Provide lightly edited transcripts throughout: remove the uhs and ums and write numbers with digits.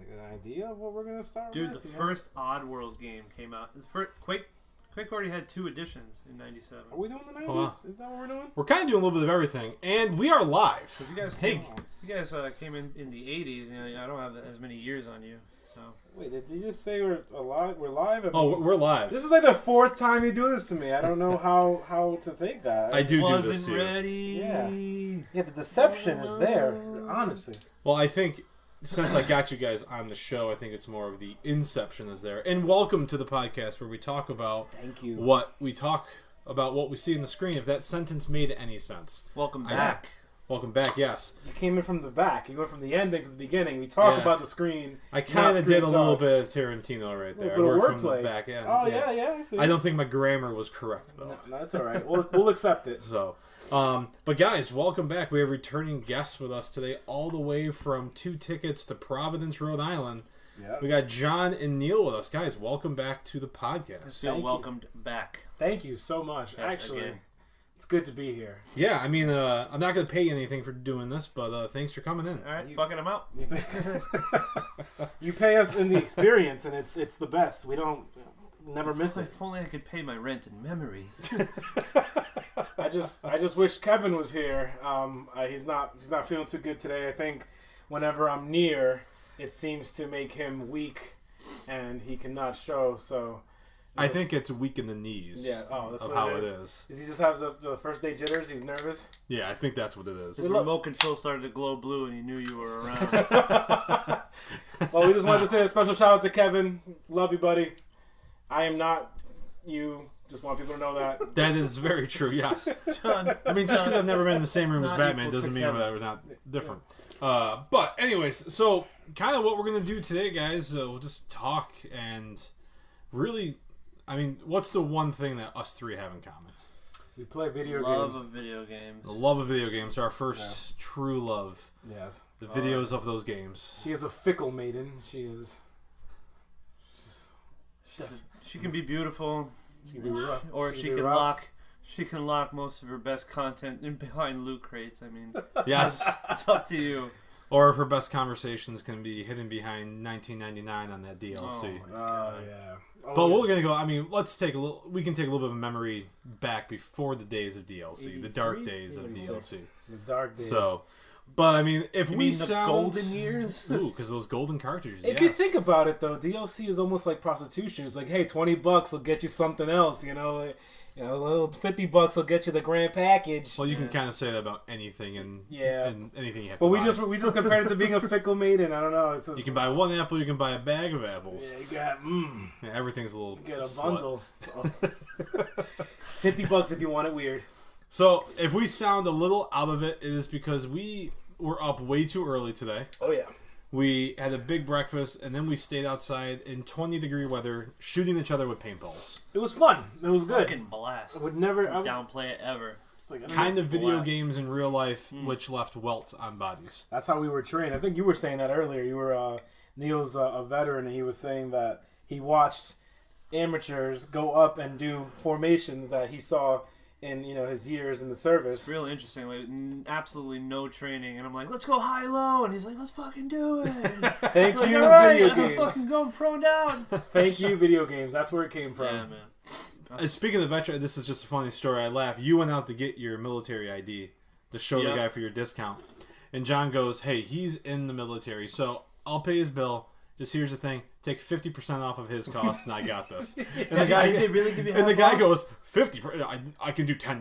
an idea of what we're gonna start Dude, with? the first Oddworld game came out. Quake already had 2 editions in '97. Are we doing the 90s? Hold on. Is that what we're doing? We're kind of doing a little bit of everything, and we are live. Because you guys came in the '80s. You know, I don't have as many years on you, so. Wait, did you just say we're alive? We're live? Oh, we're live. This is like the 4th time you do this to me. I don't know how to take that. I do this Wasn't to you. ready. Yeah, the deception is there. Honestly. Well, I think since I got you guys on the show, I think it's more of the inception is there. And welcome to the podcast where we talk about Thank you. what we see in the screen. If that sentence made any sense. Welcome back. Welcome back. Yes, You came in from the back. You went from the ending to the beginning. We talk Yeah. about the screen. I kind of not did a screen little talk. bit of Tarantino right there. I Little bit of worked from the wordplay. back end. Oh yeah, I see. I don't think my grammar was correct though. No, that's all right. We'll accept it. So, but guys, welcome back. We have returning guests with us today, all the way from 2 tickets to Providence, Rhode Island. Yeah. We got John and Neil with us. Guys, welcome back to the I podcast. feel Thank you. welcomed back. Thank you so much. Yes, Actually, again. it's good to be here. Yeah, I mean, I'm not going to pay you anything for doing this, but thanks for coming in. All right, You- fucking them out. You pay us in the experience, and it's the best. We don't never miss it. If only I could pay my rent in memories. I just wish Kevin was here. He's not feeling too good today. I think whenever I'm near, it seems to make him weak, and he cannot show. So I think it's weak in the knees. yeah. Oh, that's of what how it it is. is. Does he just have the first day jitters? He's nervous. Yeah, I think that's what it is. His look- remote control started to glow blue, and he knew you were around. Well, we just wanted to say a special shout out to Kevin. Love you, buddy. I am not you. Just want people to know that. That is very true. Yes. John, I mean, just because I've never been in the same room as Not Batman equal to doesn't mean Kevin. that we're not different. But anyways, so kind of what we're gonna do today, guys. We'll just talk and really, I mean, what's the one thing that us 3 have in common? We play video love games. of video games. The love of video games. Our first true love. Yes. The videos of those games. She is a fickle maiden. She is. She can be beautiful, She can be rough. or She she can be can rough. lock. She can lock most of her best content in behind loot crates. I mean, Yes. it's up to you. Or if her best conversations can be hidden behind 1999 on that DLC. Oh, my Oh God. yeah. But we're gonna go. I mean, let's take a little. We can take a little bit of memory back before the days of DLC, the dark 83? days of 86. DLC. The dark days. So, but I mean, if You we mean the sound golden years? ooh, because those golden cartridges. If yes. you think about it, though, DLC is almost like prostitution. It's like, hey, $20 will get you something else. You know, like, a little $50 will get you the grand package. well, you can kind of say that about anything and Yeah. and anything you have But to we buy. just compared it to being a fickle maiden. I don't know. It's just, You can buy one apple. You can buy a bag of apples. Yeah, you got Yeah, everything's a little. get a slut. bundle. $50 if you want it weird. So if we sound a little out of it, it is because we were up way too early today. Oh yeah. We had a big breakfast, and then we stayed outside in 20-degree weather, shooting each other with paintballs. It was fun. It was good. Fucking blast. I would never. I would, Downplay it ever. it's like, Kind of video Blast. games in real life, which left welts on bodies. That's how we were trained. I think you were saying that earlier. You were Neil's a veteran, and he was saying that he watched amateurs go up and do formations that he saw in his years in the service. It's really interesting. Like absolutely no training, and I'm like, let's go high low, and he's like, let's fucking do it. Thank Like, you, all right, video I'm games. fucking going prone down. Thank you, video games. That's where it came from. Yeah, man. And speaking of veteran, this is just a funny story. I laugh. You went out to get your military ID to show the Yep. guy for your discount. And John goes, hey, he's in the military, so I'll pay his bill. Just here's the thing. Take 50% off of his cost, and I got this. And the guy, Did they really give you and the half guy off? goes, 50. I can do $10.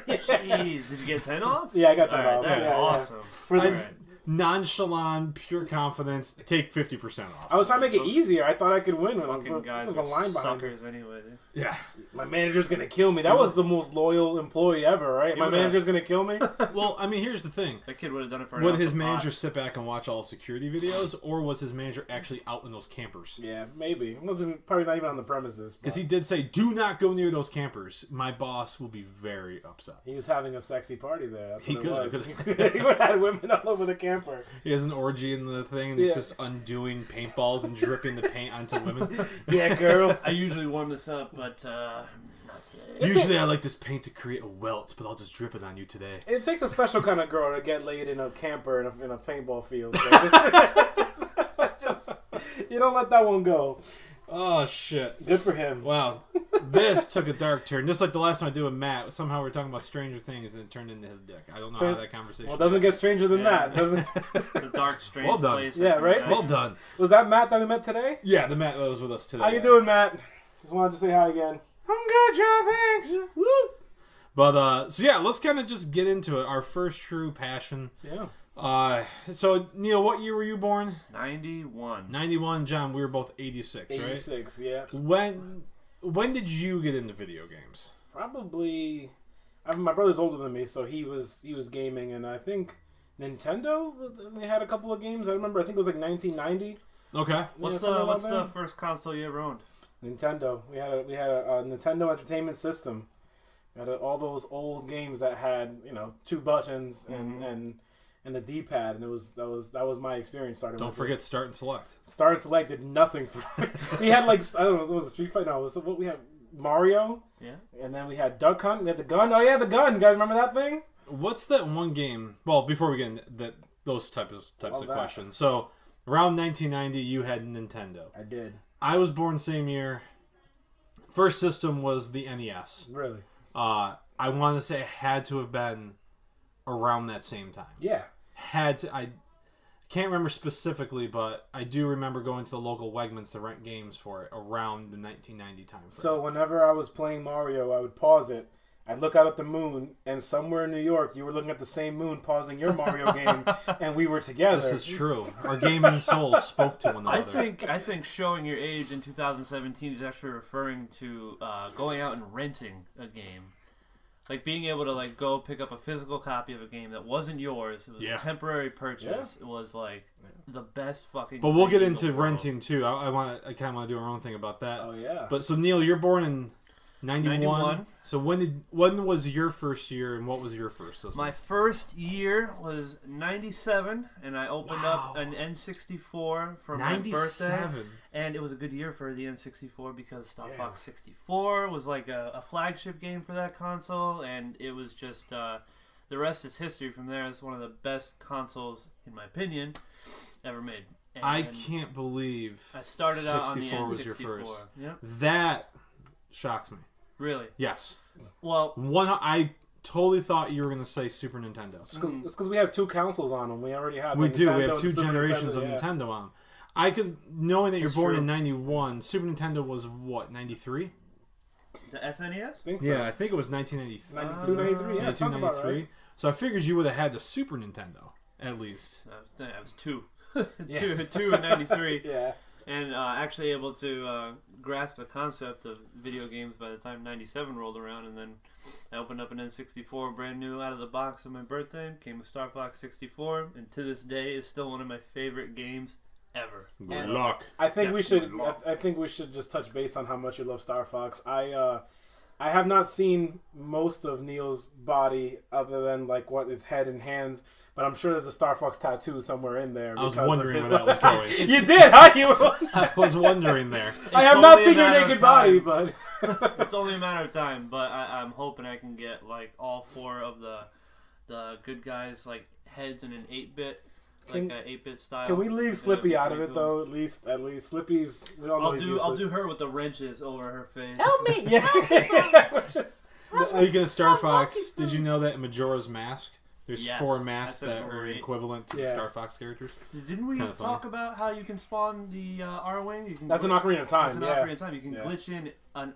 Jeez, did you get 10 off? Yeah, I got All that right, off. that's Yeah, yeah. awesome. For I- this, Nonchalant, pure confidence. Take 50% off. I was trying to make it Those easier. I thought I could win. Fucking guys There's are a line behind me. suckers anyway. Dude. Yeah. My manager's gonna kill me. That was the most loyal employee ever, right? My would've- manager's gonna kill me. Well, I mean, here's the thing. That kid would have done it for an Would ounce his of pot. manager sit back and watch all the security videos, or was his manager actually out in those campers? Yeah, maybe. It wasn't probably not even on the premises. Because but he did say, do not go near those campers. My boss will be very upset. he was having a sexy party there. That's He what it could, was. because- He would have had women all over the camper. He has an orgy in the thing, and he's Yeah. just undoing paintballs and dripping the paint onto women. Yeah, girl. I usually warm this up, but not today. Usually I like this paint to create a welt, but I'll just drip it on you today. It takes a special kind of girl to get laid in a camper in a paintball field. So just, you don't let that one go. Oh, shit. Good for him. Wow. This took a dark turn. Just like the last time I did with Matt. Somehow we were talking about Stranger Things and it turned into his dick. I don't know how that conversation Well, it doesn't get stranger than that. Doesn't The dark, strange Well done. place. Yeah, right? Well done. Was that Matt that we met today? Yeah, the Matt that was with us today. How you doing, Matt? Just wanted to say hi again. I'm good, John. Thanks. Woo! But, so yeah, let's kind of just get into it. Our first true passion. Yeah. So, Neil, what year were you born? 91. 91. John, we were both 86, right? 86, yeah. When did you get into video games? Probably. My brother's older than me, so he was gaming, and I think Nintendo. We had a couple of games. I remember. I think it was like 1990. Okay. What's something what's about the first console you ever owned? Nintendo. We had a Nintendo Entertainment System. We had all those old games that had 2 buttons and the D-pad, and that was my experience starting. Don't forget Start and Select. Start and Select did nothing for me. We had I don't know, was it Street Fighter? No, what we had? Mario. Yeah. And then we had Duck Hunt. We had the gun. Oh yeah, the gun. You guys remember that thing? What's that one game? Well, before we get into those types of questions. So, around 1990, you had Nintendo. I did. I was born same year. First system was the NES. Really? I want to say it had to have been around that same time. Yeah. I can't remember specifically, but I do remember going to the local Wegmans to rent games for it around the 1990 time frame. So whenever I was playing Mario, I would pause it. I'd look out at the moon, and somewhere in New York, you were looking at the same moon, pausing your Mario game, and we were together. This is true. Our gaming souls spoke to one another. I think showing your age in 2017 is actually referring to going out and renting a game. Like being able to go pick up a physical copy of a game that wasn't yours. It was a temporary purchase. Yeah. It was the best fucking. But we'll thing get in into the world. renting too. I kind of want to do our own thing about that. Oh yeah. But so Neil, you're born in 91. 91. So when was your first year, and what was your first system? My first year was 97, and I opened up an N64 for my birthday. 97. And it was a good year for the N64 because Star Fox 64 was like a flagship game for that console, and it was just the rest is history from there. It's one of the best consoles, in my opinion, ever made. And I can't believe I started out on the 64 N64. was your first. Yep. That shocks me. Really? Yes. Well, I totally thought you were going to say Super Nintendo. It's because we have 2 consoles on them. We already have. We the do. Nintendo We have and 2 Super generations Nintendo, of yeah. Nintendo on. I could, knowing that you're That's born true. in 91, Super Nintendo was what, 93? the SNES? I think so. Yeah, I think it was 1993. 92, 93. Yeah, 92, sounds about 93. right. So I figured you would have had the Super Nintendo, at least. I was 2. 2 in 93. Yeah. And actually able to grasp the concept of video games by the time 97 rolled around, and then I opened up an N64 brand new out of the box on my birthday, came with Star Fox 64, and to this day is still one of my favorite games ever. Good luck. I think Yeah. we should. I think we should just touch base on how much you love Star Fox. I have not seen most of Neil's body other than what its head and hands, but I'm sure there's a Star Fox tattoo somewhere in there. I was because of wondering his- where that was going. You did, huh? You. I was wondering there. I have not only a seen your matter of naked time. body, but It's only a matter of time, but I'm hoping I can get all 4 of the good guys heads in an 8-bit. An 8-bit style. can we leave That'd Slippy be out of pretty it cool. though? At least Slippy's. We all know he's I'll useless. do her with the wrenches over her face. me. Yeah. We're just- Speaking of Star Fox, did you know that in Majora's Mask, there's Yes, 4 masks that's a that are great- equivalent to the Yeah. Star Fox characters? Didn't we Kinda talk about how you can spawn the R-Wing? You can That's an Ocarina of Time. That's an Yeah. Ocarina of Time. You can Yeah. glitch in an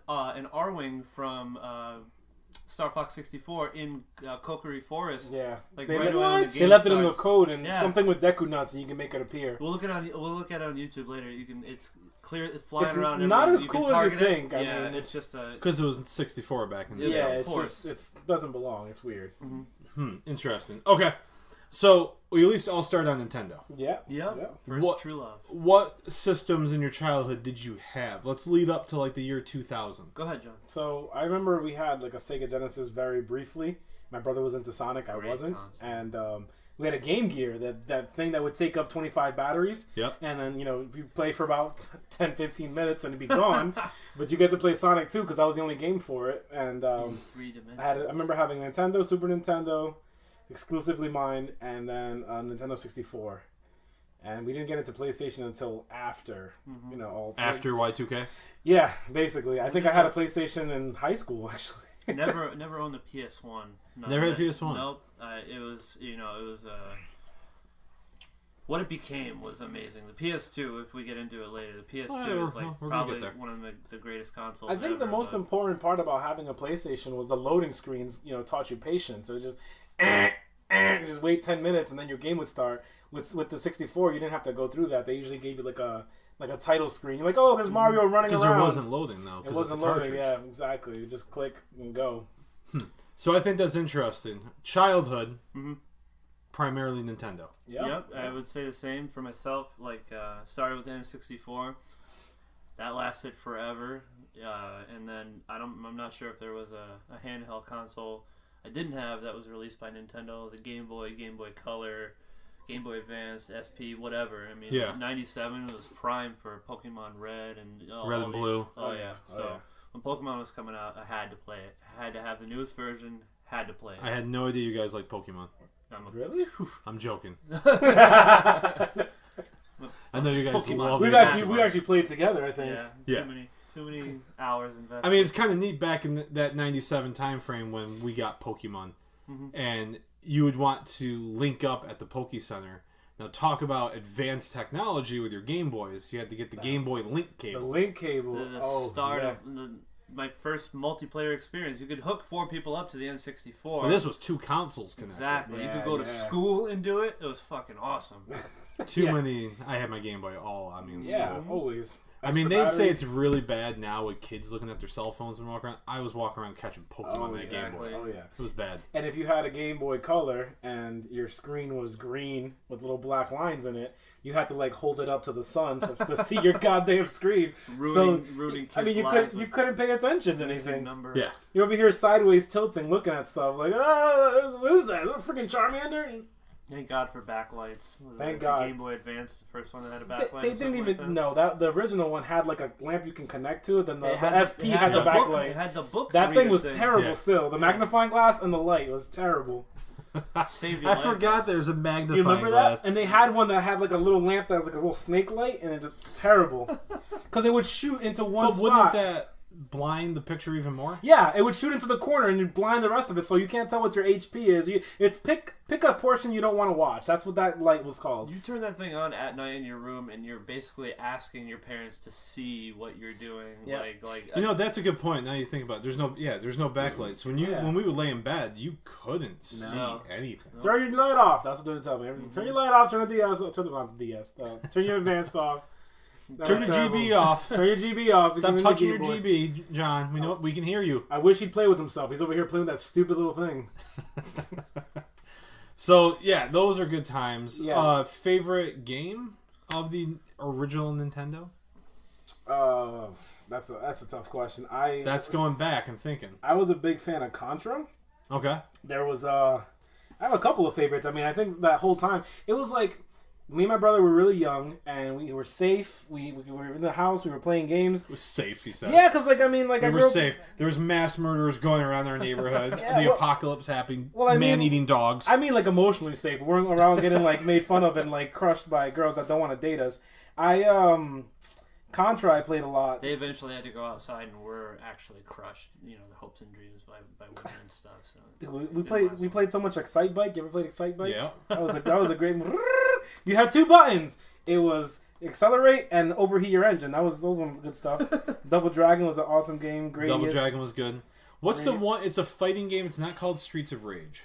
R-Wing from Star Fox 64 in Kokiri Forest. Yeah. Like They right le- around the They game left it in the starts. code and Yeah. something with Deku nuts, and you can make it appear. We'll look at it on YouTube later. You can. It's clear. It's flying It's around. not everywhere. as You cool can as you target it. think. I Yeah, mean, it's just a. Because it was 64 back in the Yeah, day. Yeah, of it's course. just doesn't belong. It's weird. Interesting. Okay. So, we at least all started on Nintendo. Yeah. Yep. First What- true love. What systems in your childhood did you have? Let's lead up to the year 2000. Go ahead, John. So I remember we had a Sega Genesis very briefly. My brother was into Sonic, I Great wasn't, console. and we had a Game Gear, that thing that would take up 25 batteries. Yep. And then, you play for about 10, 15 minutes and it'd be gone. But you get to play Sonic 2 because that was the only game for it. And In 3 dimensions. I remember having Nintendo, Super Nintendo, exclusively mine, and then Nintendo 64. And we didn't get into PlayStation until after, all After Y2K? Yeah, basically. I think I had a PlayStation in high school, actually. Never owned the PS1. No, Never had a PS1? Nope. It was what it became was amazing. The PS2, if we get into it later, the PS2 is like we're gonna probably get there. one of the greatest consoles I think ever, the most but- important part about having a PlayStation was the loading screens, taught you patience. So just, just wait 10 minutes and then your game would start. With the 64, you didn't have to go through that. They usually gave you like a title screen. You're like, oh, there's Mario running around. Because there wasn't loading, though. It wasn't loading, yeah, exactly. You just click and go. So I think that's interesting. Childhood, Mm-hmm. primarily Nintendo. Yep, I would say the same for myself. Like, started with the N64. That lasted forever. And then I'm not sure if there was a handheld console I didn't have that was released by Nintendo. The Game Boy, Game Boy Color, Game Boy Advance, SP, whatever. I mean, Yeah. 97 was prime for Pokemon Red and Red and Blue. Oh yeah. Oh, So yeah. when Pokemon was coming out, I had to play it. I had to have the newest version. Had to play it. I had no idea you guys like Pokemon. Really? I'm joking. I I know you guys Pokemon. love we it. actually played together, I think. Yeah. Yeah. Too many hours invested. I mean, it's kind of neat back in that 97 time frame when we got Pokemon. Mhm. And you would want to link up at the Poke Center. Now, talk about advanced technology with your Game Boys. You had to get the Game Boy link The cable. link cable. the oh, start yeah. of my first multiplayer experience. You could hook 4 people up to the N64. But this was 2 consoles connected. Exactly. You Yeah, could go to yeah. school and do it. It was fucking awesome. Too Yeah. many. I had my Game Boy all on me in Yeah, school. always. I mean, Extra they'd say batteries. it's really bad now with kids looking at their cell phones and walking around. I was walking around catching Pokemon Oh, on that Game exactly. Boy. Oh, yeah. It was bad. And if you had a Game Boy Color and your screen was green with little black lines in it, you had to like hold it up to the sun to see your goddamn screen. Ruining kids' I mean, lives you with couldn't pay attention to missing anything. number. Yeah. You're over here sideways tilting, looking at stuff like, what is that? Is that a freaking Charmander? Thank God for backlights. Was Thank the God. Game Boy Advance, the first one that had a backlight. They or didn't something even like know that the original one had like a lamp you can connect to. Then the, It the had SP had the book- backlight. It had the book. That thing reader was terrible. Yeah. Still, the magnifying glass and the light was terrible. Saved your I life. forgot there's a Do magnifying you remember glass. that? And they had one that had like a little lamp that was like a little snake light, and it just terrible because it would shoot into one But wouldn't spot. that blind the picture even more? Yeah, it would shoot into the corner and you'd blind the rest of it, so you can't tell what your HP is. It's pick a portion you don't want to watch. That's what that light was called. You turn that thing on at night in your room, and you're basically asking your parents to see what you're doing. Yeah. Like You know, that's a good point. Now you think about it. There's no backlights. When we would lay in bed, you couldn't see No. anything. Turn your light off. That's what they would tell me. Turn your light off. Turn the DS. Turn your advanced off. That Turn was your terrible. GB off. Turn your GB off. Stop Give me the touching your Game Boy. GB, John. We know we can hear you. I wish he'd play with himself. He's over here playing with that stupid little thing. So yeah, those are good times. Yeah. Favorite game of the original Nintendo? That's a tough question. That's going back and thinking. I was a big fan of Contra. Okay. There was I have a couple of favorites. I mean, I think that whole time it was like me and my brother were really young and we were safe. We were in the house. We were playing games. It was safe, he says. Yeah, because like I mean, like We I were grew up, safe. There was mass murderers going around our neighborhood. Yeah, the well- apocalypse happening. Well, I mean- Man-eating dogs. I mean, like emotionally safe. We weren't around getting like made fun of and like crushed by girls that don't want to date us. Contra I played a lot. they eventually had to go outside and were actually crushed. You know, their hopes and dreams by women and stuff. So We played so much Excite Bike. You ever played Excite Bike? yeah. That was a great. You had 2 buttons. It was accelerate and overheat your engine. Those were good stuff. Double Dragon was an awesome game. Gradius. Double Dragon was good. What's the Gradius. one? It's a fighting game. It's not called Streets of Rage.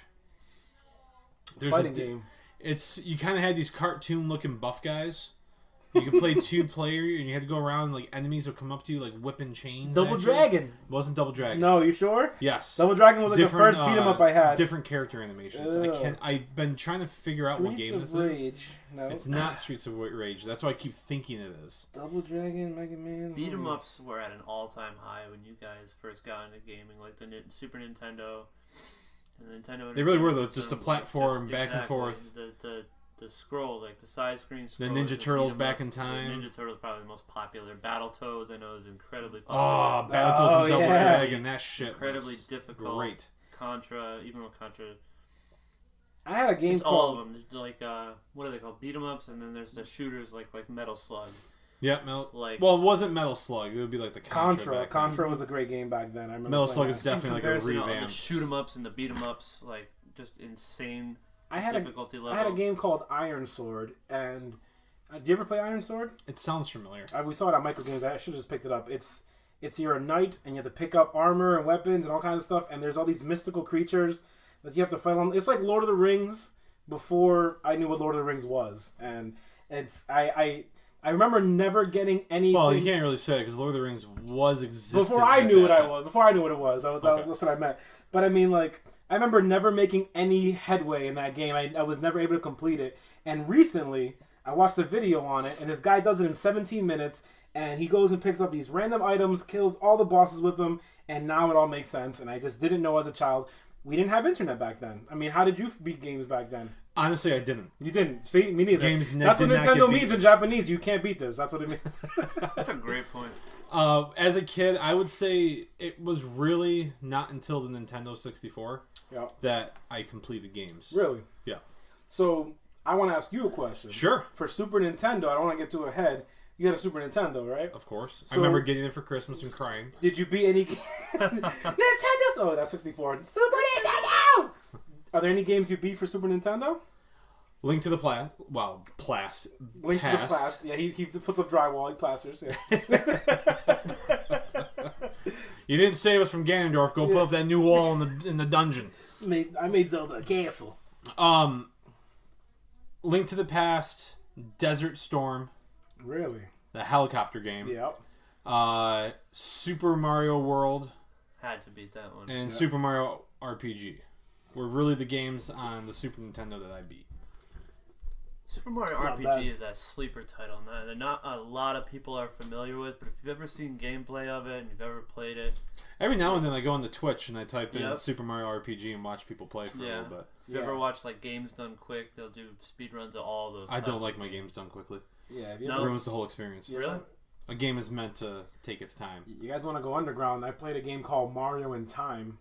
There's Fighting game. It's you kind of had these cartoon-looking buff guys. You could play 2-player, and you had to go around like enemies would come up to you like whipping chains. Double at you. Dragon. It wasn't Double Dragon. No, you sure? Yes. Double Dragon was like the Different, first beat 'em up I had. Different character animations. Ugh. I've been trying to figure out what Streets game of this is. Rage. No. It's not Streets of Rage. That's why I keep thinking it is. Double Dragon, Mega Man. beat 'em ups were at an all-time high when you guys first got into gaming, like the Super Nintendo. The Nintendo They really were, Entertainment though, just a System, platform, back and forth. The scroll, like the side screen scroll. Ninja Turtles Back in Time. Ninja Turtles probably the most popular. Battletoads I know is incredibly Oh, popular. Battletoads and Double yeah. Dragon, that shit Incredibly was difficult. great. Contra, even though Contra, I had a game just all called. of them. There's like what are they called? Beat 'em ups, and then there's the shooters like Metal Slug. Yeah, Like well, it wasn't Metal Slug. It would be like the Contra. back then. Contra was a great game back then. I remember. Metal playing Slug that. is definitely like a comparison to all the revamp. shoot 'em ups and the beat 'em ups, like just insane I had difficulty level. I had a game called Iron Sword, and do you ever play Iron Sword? It sounds familiar. We saw it on Micro Games. I should have just picked it up. It's you're a knight and you have to pick up armor and weapons and all kinds of stuff. And there's all these mystical creatures that you have to fight on. It's like Lord of the Rings before I knew what Lord of the Rings was. And it's I remember never getting anything. Well, you can't really say because Lord of the Rings was existing before I knew what that I time. was. Before I knew what it was. Okay. That's what I meant. But I mean, like, I remember never making any headway in that game. I was never able to complete it. And recently, I watched a video on it, and this guy does it in 17 minutes, and he goes and picks up these random items, kills all the bosses with them, and now it all makes sense. And I just didn't know as a child. We didn't have internet back then. I mean, how did you beat games back then? Honestly, I didn't. You didn't. See, me neither. That's what did not Nintendo get means beaten. in Japanese. You can't beat this. That's what it means. That's a great point. As a kid, I would say it was really not until the Nintendo 64 Yeah. that I completed games. Really? Yeah. So, I want to ask you a question. Sure. For Super Nintendo, I don't want to get too ahead. You had a Super Nintendo, right? Of course. I So- remember getting it for Christmas and crying. Did you beat any Nintendo? Oh, that's 64. Super Nintendo! Are there any games you beat for Super Nintendo? Link to the Plast. Well, Plast. Link to the Past. Plast. Yeah, he puts up drywall. He plasters. Yeah. You didn't save us from Ganondorf. Go put Yeah. up that new wall in the dungeon. I made Zelda careful. Link to the Past, Desert Storm, Really? the helicopter game, Yep. Super Mario World, Had to beat that one. and Super Mario RPG were really the games on the Super Nintendo that I beat. Super Mario Not RPG bad. is that sleeper title that not a lot of people are familiar with, but if you've ever seen gameplay of it and you've ever played it, Every now and then I go onto Twitch and I type in Yep. Super Mario RPG and watch people play for a Yeah. little bit. if you ever watch like Games Done Quick, they'll do speedruns of all of those. I don't classic like my games. games done quickly. Yeah. Have you, No. It ever, ruins the whole experience. Yeah. Really? A game is meant to take its time. you guys want to go underground? I played a game called Mario in Time.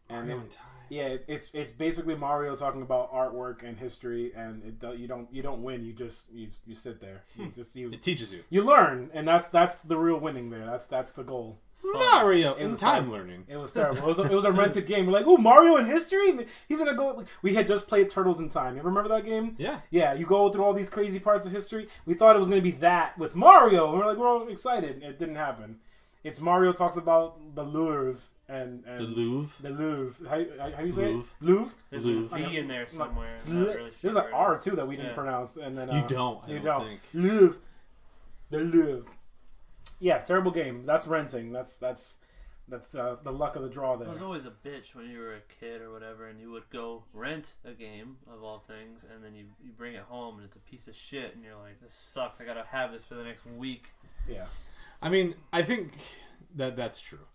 And Mario it- in Time. Yeah, it's basically Mario talking about artwork and history, and you don't win. You just you sit there. You It teaches you. you learn, and that's the real winning there. That's the goal. Mario It in was time fun. learning. It was terrible. It was a rented game. We're like, oh, Mario in history. He's gonna go. We had just played Turtles in Time. You ever remember that game? Yeah. Yeah, you go through all these crazy parts of history. We thought it was gonna be that with Mario, and we're all excited. It didn't happen. It's Mario talks about the Louvre and The Louvre. The Louvre. How you say Louvre. it? Louvre. There's Louvre. a V in there somewhere. I'm not really sure There's an where it R is. too that we didn't Yeah. pronounce, and then You don't. I you don't don't. think. Louvre. The Louvre. Yeah, terrible game. That's renting. That's the luck of the draw It there. was always a bitch when you were a kid or whatever, and you would go rent a game of all things, and then you bring it home and it's a piece of shit, and you're like, this sucks. I gotta have this for the next week. Yeah. I mean, I think that's true.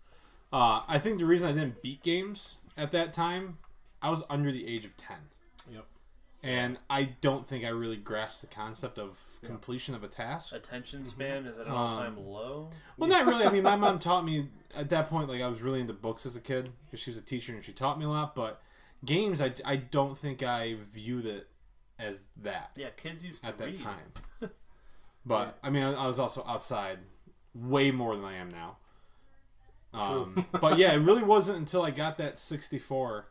I think the reason I didn't beat games at that time, I was under the age of 10. Yep. And I don't think I really grasped the concept of completion of a task. Attention span is at an all-time low. Well, not really. I mean, my mom taught me at that point, like, I was really into books as a kid because she was a teacher and she taught me a lot. But games, I don't think I viewed it as that Yeah, kids used to at that read. time. But, I mean, I was also outside way more than I am now. But, yeah, it really wasn't until I got that 64.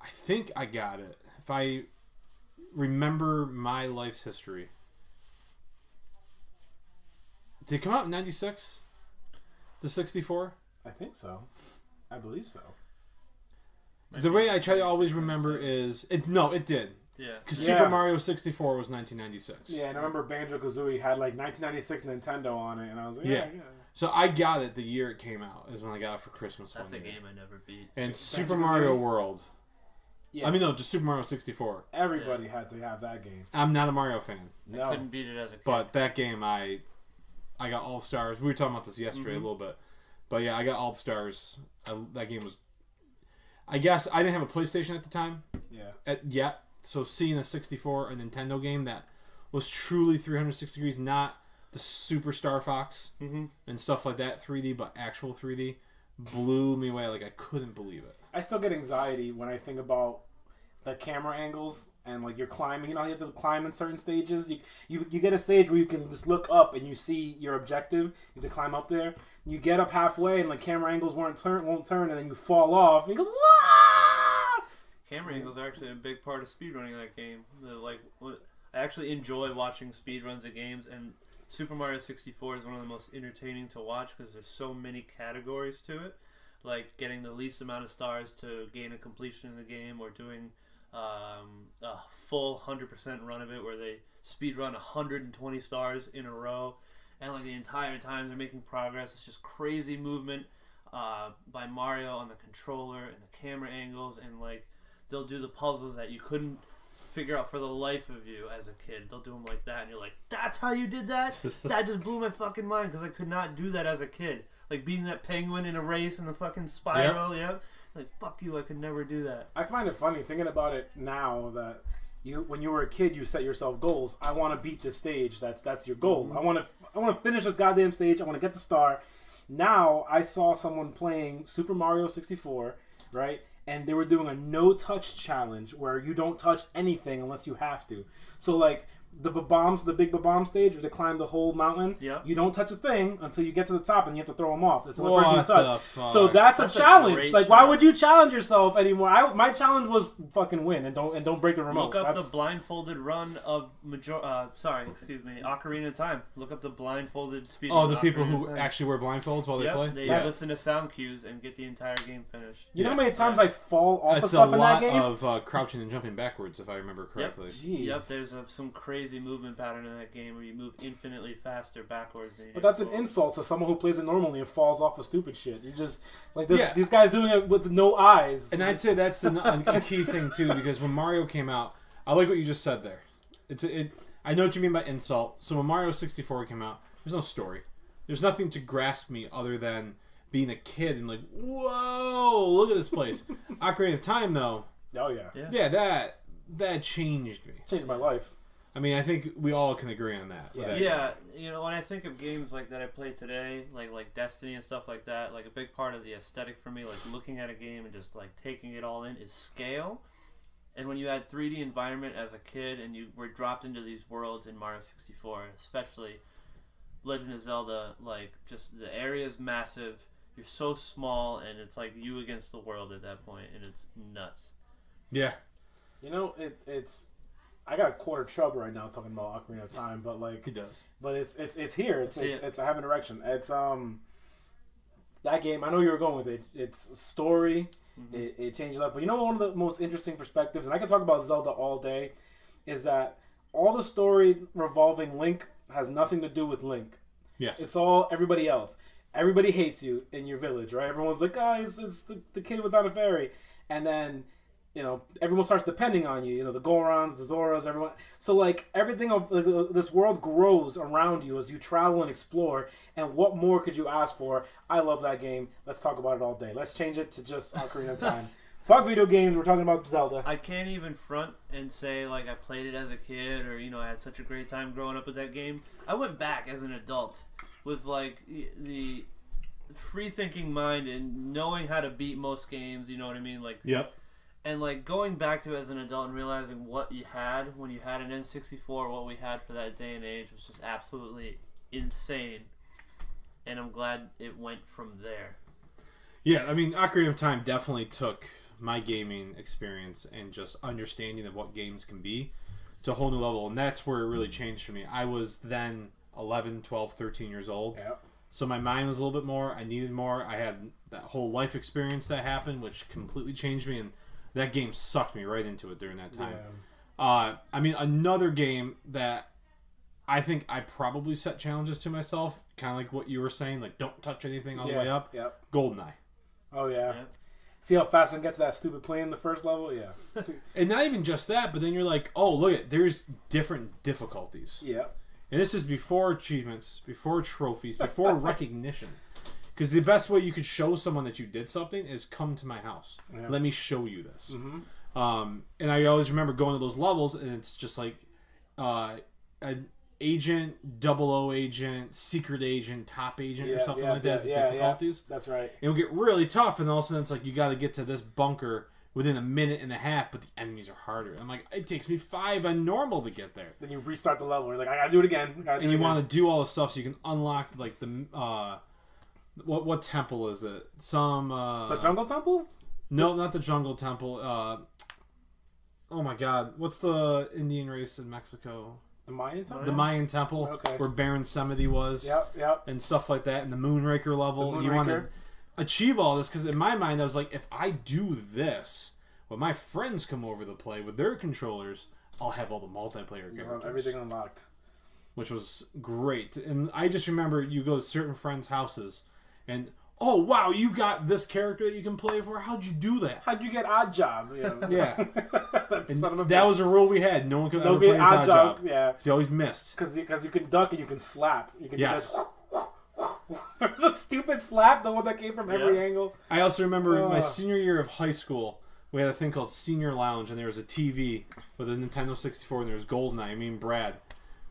I think I got it. If I remember my life's history. Did it come out in 96? The 64? I think so. I believe so. The way I try to always remember is... it did. Yeah. Because Yeah. Super Mario 64 was 1996. Yeah, and I remember Banjo-Kazooie had like 1996 Nintendo on it, and I was like, Yeah. yeah. So I got it the year it came out. Is when I got it for Christmas That's a one year. game I never beat. And Super Banjo-Kazooie? Mario World. Yeah. I mean, no, just Super Mario 64. Everybody had to have that game. I'm not a Mario fan. No. I couldn't beat it as a kid. But that game, I got All Stars. We were talking about this yesterday a little bit. But yeah, I got All Stars. That game was... I guess I didn't have a PlayStation at the time. Yeah. Yet. So seeing a 64 a Nintendo game that was truly 360 degrees, not the Super Star Fox and stuff like that 3D, but actual 3D, blew me away. Like I couldn't believe it. I still get anxiety when I think about the camera angles and like you're climbing. You know, you have to climb in certain stages. You get a stage where you can just look up and you see your objective. You have to climb up there. You get up halfway and like camera angles won't turn, and then you fall off. And you go, "Wah!" Camera angles are actually a big part of speedrunning that game. I actually enjoy watching speedruns of games, and Super Mario 64 is one of the most entertaining to watch because there's so many categories to it. Like getting the least amount of stars to gain a completion in the game, or doing a full 100% run of it where they speed run 120 stars in a row, and like the entire time they're making progress. It's just crazy movement by Mario on the controller and the camera angles, and like they'll do the puzzles that you couldn't figure out for the life of you as a kid. They'll do them like that, and you're like, that's how you did that? That just blew my fucking mind because I could not do that as a kid. Like beating that penguin in a race in the fucking spiral, yep. Like, fuck you, I could never do that. I find it funny thinking about it now that when you were a kid, you set yourself goals. I want to beat this stage. That's your goal. Mm-hmm. I want to finish this goddamn stage. I want to get the star. Now I saw someone playing Super Mario 64, right? And they were doing a no-touch challenge where you don't touch anything unless you have to. So like the big bomb stage where they climb the whole mountain. Yep. You don't touch a thing until you get to the top, and you have to throw them off. That's the only person you touch. Fuck? So that's a challenge. Like, why would you challenge yourself anymore? My challenge was fucking win and don't break the remote. Look up the blindfolded run of Ocarina of Time. Look up the blindfolded speed. Oh, the people who actually wear blindfolds while they play. They listen to sound cues and get the entire game finished. You know how many times I fall off of stuff in that game? It's a lot of crouching and jumping backwards, if I remember correctly. Yep. There's some crazy movement pattern in that game where you move infinitely faster backwards than you But that's an insult to someone who plays it normally and falls off of stupid shit. You're just like these guys doing it with no eyes. And I'd say that's a key thing too, because when Mario came out, I like what you just said there. I know what you mean by insult. So when Mario 64 came out, there's no story. There's nothing to grasp me other than being a kid and like, whoa, look at this place. Ocarina of Time though. Oh yeah. Yeah, that changed me. Changed my life. I mean, I think we all can agree on that. Yeah, you know, when I think of games like that I play today, like Destiny and stuff like that, like a big part of the aesthetic for me, like looking at a game and just like taking it all in, is scale. And when you had 3D environment as a kid and you were dropped into these worlds in Mario 64, especially Legend of Zelda, like just the area is massive, you're so small, and it's like you against the world at that point, and it's nuts. Yeah. You know, it's... I got a quarter chub right now talking about Ocarina of Time, but like he does. But it's here. It's I have an erection. It's that game. I know you were going with it. It's story. Mm-hmm. It changes up. But you know, one of the most interesting perspectives, and I can talk about Zelda all day, is that all the story revolving Link has nothing to do with Link. Yes. It's all everybody else. Everybody hates you in your village, right? Everyone's like, guys, it's the kid without a fairy, and then. You know, everyone starts depending on you. You know, the Gorons, the Zoras, everyone. So, like, everything of this world grows around you as you travel and explore. And what more could you ask for? I love that game. Let's talk about it all day. Let's change it to just Ocarina of Time. Fuck video games. We're talking about Zelda. I can't even front and say, like, I played it as a kid or, you know, I had such a great time growing up with that game. I went back as an adult with, like, the free-thinking mind and knowing how to beat most games. You know what I mean? Like, yep. And, like, going back to it as an adult and realizing what you had when you had an N64, what we had for that day and age was just absolutely insane. And I'm glad it went from there. Yeah, I mean, Ocarina of Time definitely took my gaming experience and just understanding of what games can be to a whole new level. And that's where it really changed for me. I was then 11, 12, 13 years old. Yeah. So my mind was a little bit more. I needed more. I had that whole life experience that happened, which completely changed me. And that game sucked me right into it during that time. Yeah. I mean, another game that I think I probably set challenges to myself, kind of like what you were saying, like don't touch anything all the way up. Yep. GoldenEye. Oh, yeah. See how fast I can get to that stupid plane in the first level? Yeah. And not even just that, but then you're like, oh, look at there's different difficulties. Yeah. And this is before achievements, before trophies, before recognition. Because the best way you could show someone that you did something is come to my house. Yeah. Let me show you this. Mm-hmm. And I always remember going to those levels, and it's just like an agent, double O agent, secret agent, top agent, or something like that as the difficulties. That's right. It'll get really tough, and all of a sudden it's like you got to get to this bunker within a minute and a half, but the enemies are harder. I'm like, it takes me 5 on normal to get there. Then you restart the level. You're like, I gotta do it again. And you want to do all the stuff so you can unlock like the what temple is it? the Jungle Temple? No, not the Jungle Temple. Oh my God, what's the Indian race in Mexico? The Mayan Temple. The Mayan Temple, Okay. where Baron Samedi was. Yep. And stuff like that, and the Moonraker level. The You want to Moonraker. achieve all this because in my mind I was like, if I do this, when my friends come over to play with their controllers, I'll have all the multiplayer You have characters, everything unlocked. which was great. And I just remember you go to certain friends' houses, and oh wow, you got this character that you can play for. How'd you do that? How'd you get Odd Job? You know, Yeah, that and son of a that bitch. was a rule we had. No one could Don't ever play get his Odd Odd Job. Job. Yeah, 'Cause he always missed. because you can duck and you can slap. You can Yes. do that. The stupid slap, the one that came from every Yeah. angle. I also remember my Ugh. senior year of high school, we had a thing called Senior Lounge, and there was a TV with a Nintendo 64, and there was GoldenEye. Me and Brad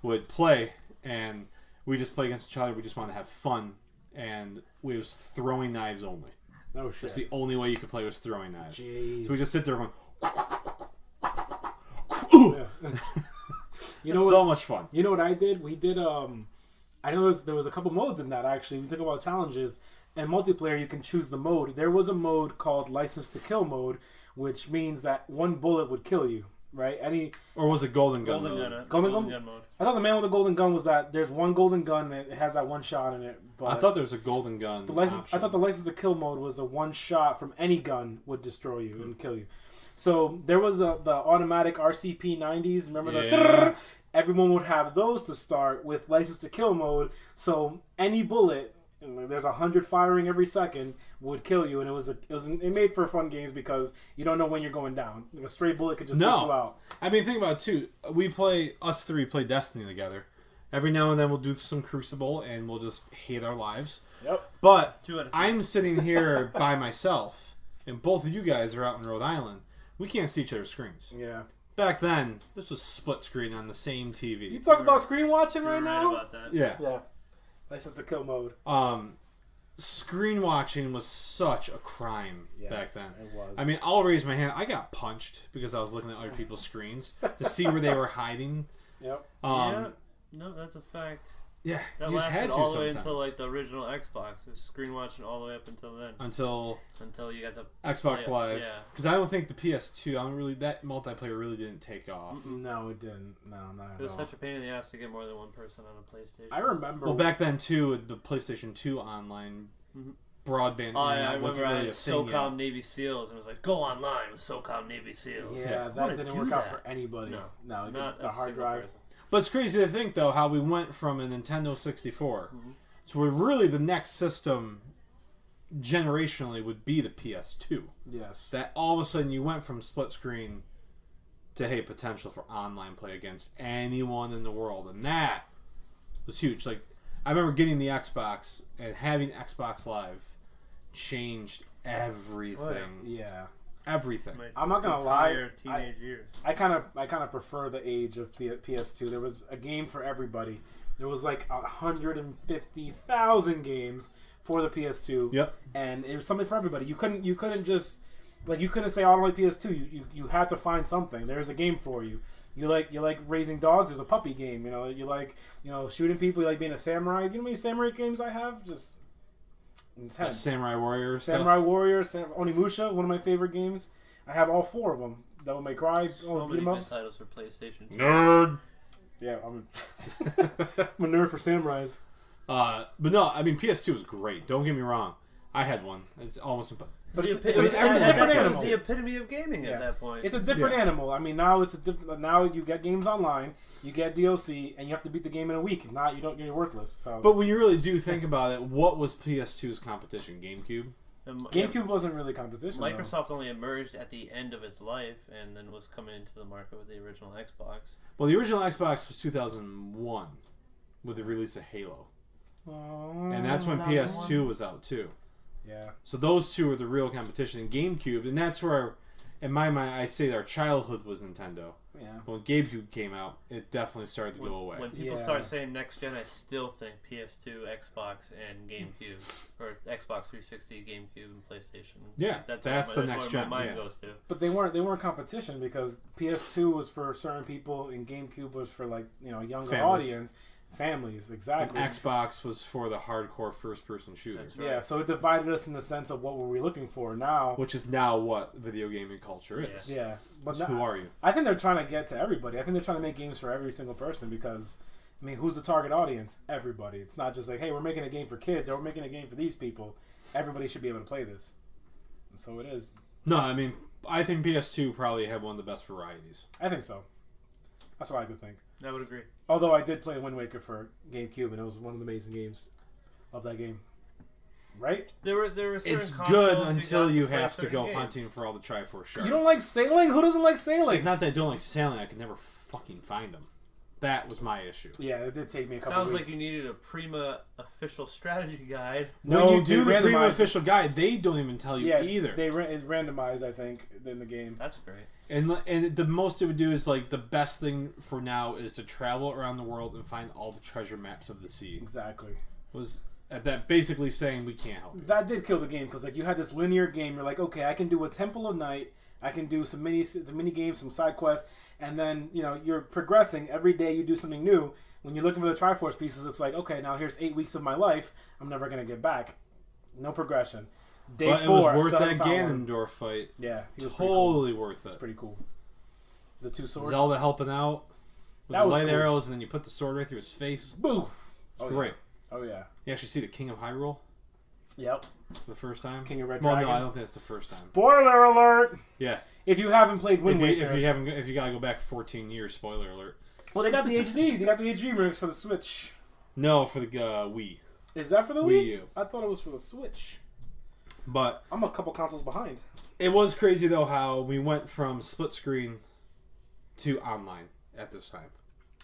would play, and we just play against each other. We just wanted to have fun, and we was throwing knives only. No shit. That's the only way you could play was throwing knives. Jeez. So we just sit there going, Yeah. You know so what? much fun. You know what I did? We did. I know there was a couple modes in that actually. We talk about challenges and multiplayer. You can choose the mode. There was a mode called License to Kill mode, which means that one bullet would kill you. Right? Or was it Golden Gun? Golden mode? gun. Golden Golden gun? gun mode. I thought the man with the golden gun was that there's one golden gun and it has that one shot in it. But I thought there was a Golden Gun. the license. option. I thought the License to Kill mode was a one shot from any gun would destroy you and kill you. So there was the automatic RCP 90s. Remember the? Yeah. Everyone would have those to start with License to Kill mode. So any bullet, and there's 100 firing every second, would kill you, and it made for fun games because you don't know when you're going down. Like a stray bullet could just take you out. I mean, think about it too. Us three play Destiny together. Every now and then we'll do some Crucible and we'll just hate our lives. Yep. But 2 out of 3. I'm sitting here by myself, and both of you guys are out in Rhode Island. We can't see each other's screens. Yeah. Back then, this was split screen on the same TV. You talk about screen watching You're right right now? about that. Yeah. Yeah. License to Kill mode. Screen watching was such a crime back then. It was. I mean, I'll raise my hand. I got punched because I was looking at other people's screens to see where they were hiding. Yep. Yeah. No, that's a fact. Yeah, That you just had lasted to all the way sometimes. until like the original Xbox. It was screen watching all the way up until then. Until Until you got to Xbox play it. Live. Yeah. Because I don't think the PS2, that multiplayer really didn't take off. No, it didn't. No, not at It was all. such a pain in the ass to get more than one person on a PlayStation. I remember. Well, back then, too, the PlayStation 2 online broadband Oh, yeah, I internet wasn't remember I really had a thing SOCOM yet. Navy SEALs and it was like, go online with SOCOM Navy SEALs. Yeah, Like, that wanna didn't do work out that. for anybody. No, Not the a hard single drive. person. But it's crazy to think, though, how we went from a Nintendo 64 Mm-hmm. to where really the next system generationally would be the PS2. Yes. That all of a sudden you went from split screen to, hey, potential for online play against anyone in the world. And that was huge. Like, I remember getting the Xbox and having Xbox Live changed everything. Yeah. Everything. My I'm not gonna lie, entire teenage years. I kind of prefer the age of the PS2. There was a game for everybody. There was like 150,000 games for the PS2. Yep. And it was something for everybody. You couldn't just like you couldn't say I don't like PS2. You had to find something. There's a game for you. You like raising dogs. There's a puppy game. You like shooting people. You like being a samurai. You know how many samurai games I have? Just That Samurai Warrior stuff. Samurai Warrior, Onimusha, one of my favorite games. I have all 4 of them. Devil May Cry, So beat many 'em good ups. titles for PlayStation 2. Nerd. Yeah, I'm a nerd for samurais. But no, I mean PS2 was great. Don't get me wrong. I had one. It's almost But It's it's a different It animal. was the epitome of gaming Yeah. at that point. It's a different Yeah. animal. I mean, now it's a different. Now you get games online, you get DLC, and you have to beat the game in a week. If not, you're worthless. So, But when you really do think about it, what was PS2's competition? GameCube? GameCube wasn't really competition. though. Microsoft only emerged at the end of its life and then was coming into the market with the original Xbox. Well, the original Xbox was 2001 with the release of Halo. And that's when PS2 was out too. Yeah. So those two were the real competition. And GameCube, and that's where, in my mind, I say our childhood was Nintendo. Yeah. When GameCube came out, it definitely started to go away. When people Yeah. start saying next gen, I still think PS2, Xbox, and GameCube, or Xbox 360, GameCube, and PlayStation. Yeah, that's the next where gen, my mind yeah. goes to. But they weren't competition because PS2 was for certain people and GameCube was for like a younger Families. audience, families And exactly. Xbox was for the hardcore first-person shooter, That's right. Yeah, so it divided us in the sense of what were we looking for now. which is now what video gaming culture is. Yeah, but So who now, are you? I think they're trying to get to everybody. I think they're trying to make games for every single person because, I mean, who's the target audience? Everybody. It's not just like, hey, we're making a game for kids or we're making a game for these people. Everybody should be able to play this. And so it is. No, I mean, I think PS2 probably had one of the best varieties. I think so. That's what I do think. I would agree. Although I did play Wind Waker for GameCube, and it was one of the amazing games of that game. Right? There were certain It's consoles good got until you play have to certain go games. hunting for all the Triforce shards. You don't like sailing? Who doesn't like sailing? It's not that I don't like sailing. I could never fucking find them. That was my issue. Yeah, it did take me a couple Sounds weeks. like you needed a Prima official strategy guide. No, when you do they the Prima randomized official guide, they don't even tell you yeah, either. it's randomized, I think, in the game. That's great. And the most it would do is like the best thing for now is to travel around the world and find all the treasure maps of the sea. Exactly. Was at that basically saying we can't help you. That did kill the game because like you had this linear game. You're like, okay, I can do a Temple of Night. I can do some mini games, some side quests, and then you're progressing every day. You do something new. When you're looking for the Triforce pieces, it's like, okay, now here's 8 weeks of my life. I'm never gonna get back. No progression. Day But 4, it was I worth still that haven't found one. Ganondorf fight. Yeah, he was pretty cool. Totally worth It's it. pretty cool. The two swords. Zelda helping out with That the was light cool. arrows, and then you put the sword right through his face. Boo. It's great. Yeah. Oh yeah. You actually see the King of Hyrule Yep. for the first time. King of Red Well, no, Dragons. I don't think it's the first time. Spoiler alert! Yeah, If you haven't played Wind Waker, if you gotta go back 14 years, spoiler alert. well, they got the HD. They got the HD remix for the Switch. No, for the Wii. Is that for the Wii Wii? U. I thought it was for the Switch. But I'm a couple consoles behind. it was crazy though how we went from split screen to online at this time.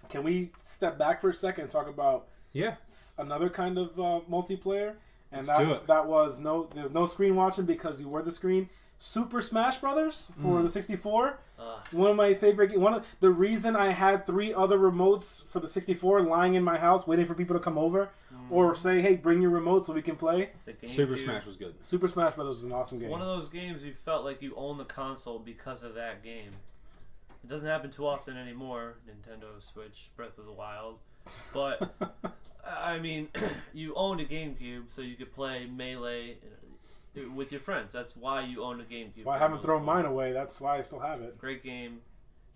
Can we step back for a second and talk about Yeah, another kind of multiplayer? And Let's do it. that was there's no screen watching because you were the screen. Super Smash Brothers for the 64. One of my favorite. The reason I had 3 other remotes for the 64 lying in my house waiting for people to come over or say, "Hey, bring your remote so we can play." The GameCube. Super Smash was good. Super Smash Brothers is an awesome It's game. one of those games you felt like you own the console because of that game. It doesn't happen too often anymore. Nintendo Switch, Breath of the Wild, but I mean, you owned a GameCube so you could play Melee with your friends. That's why you own a GameCube. That's why I haven't thrown mine away. That's why I still have it. Great game,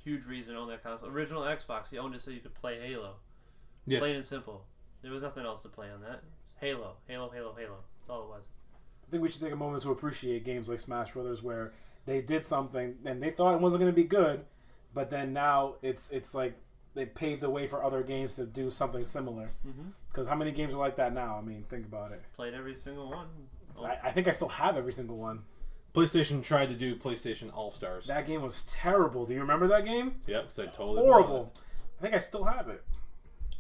huge reason to own that console. Original Xbox, you owned it so you could play Halo. Yeah. Plain and simple. There was nothing else to play on that. Halo. That's all it was. I think we should take a moment to appreciate games like Smash Brothers where they did something and they thought it wasn't going to be good, but then now it's like they paved the way for other games to do something similar. Because how many games are like that now? I mean, think about it. Played every single one. I think I still have every single one. PlayStation tried to do PlayStation All Stars. That game was terrible. Do you remember that game? Yep, because I totally Horrible. bought I think I still have it.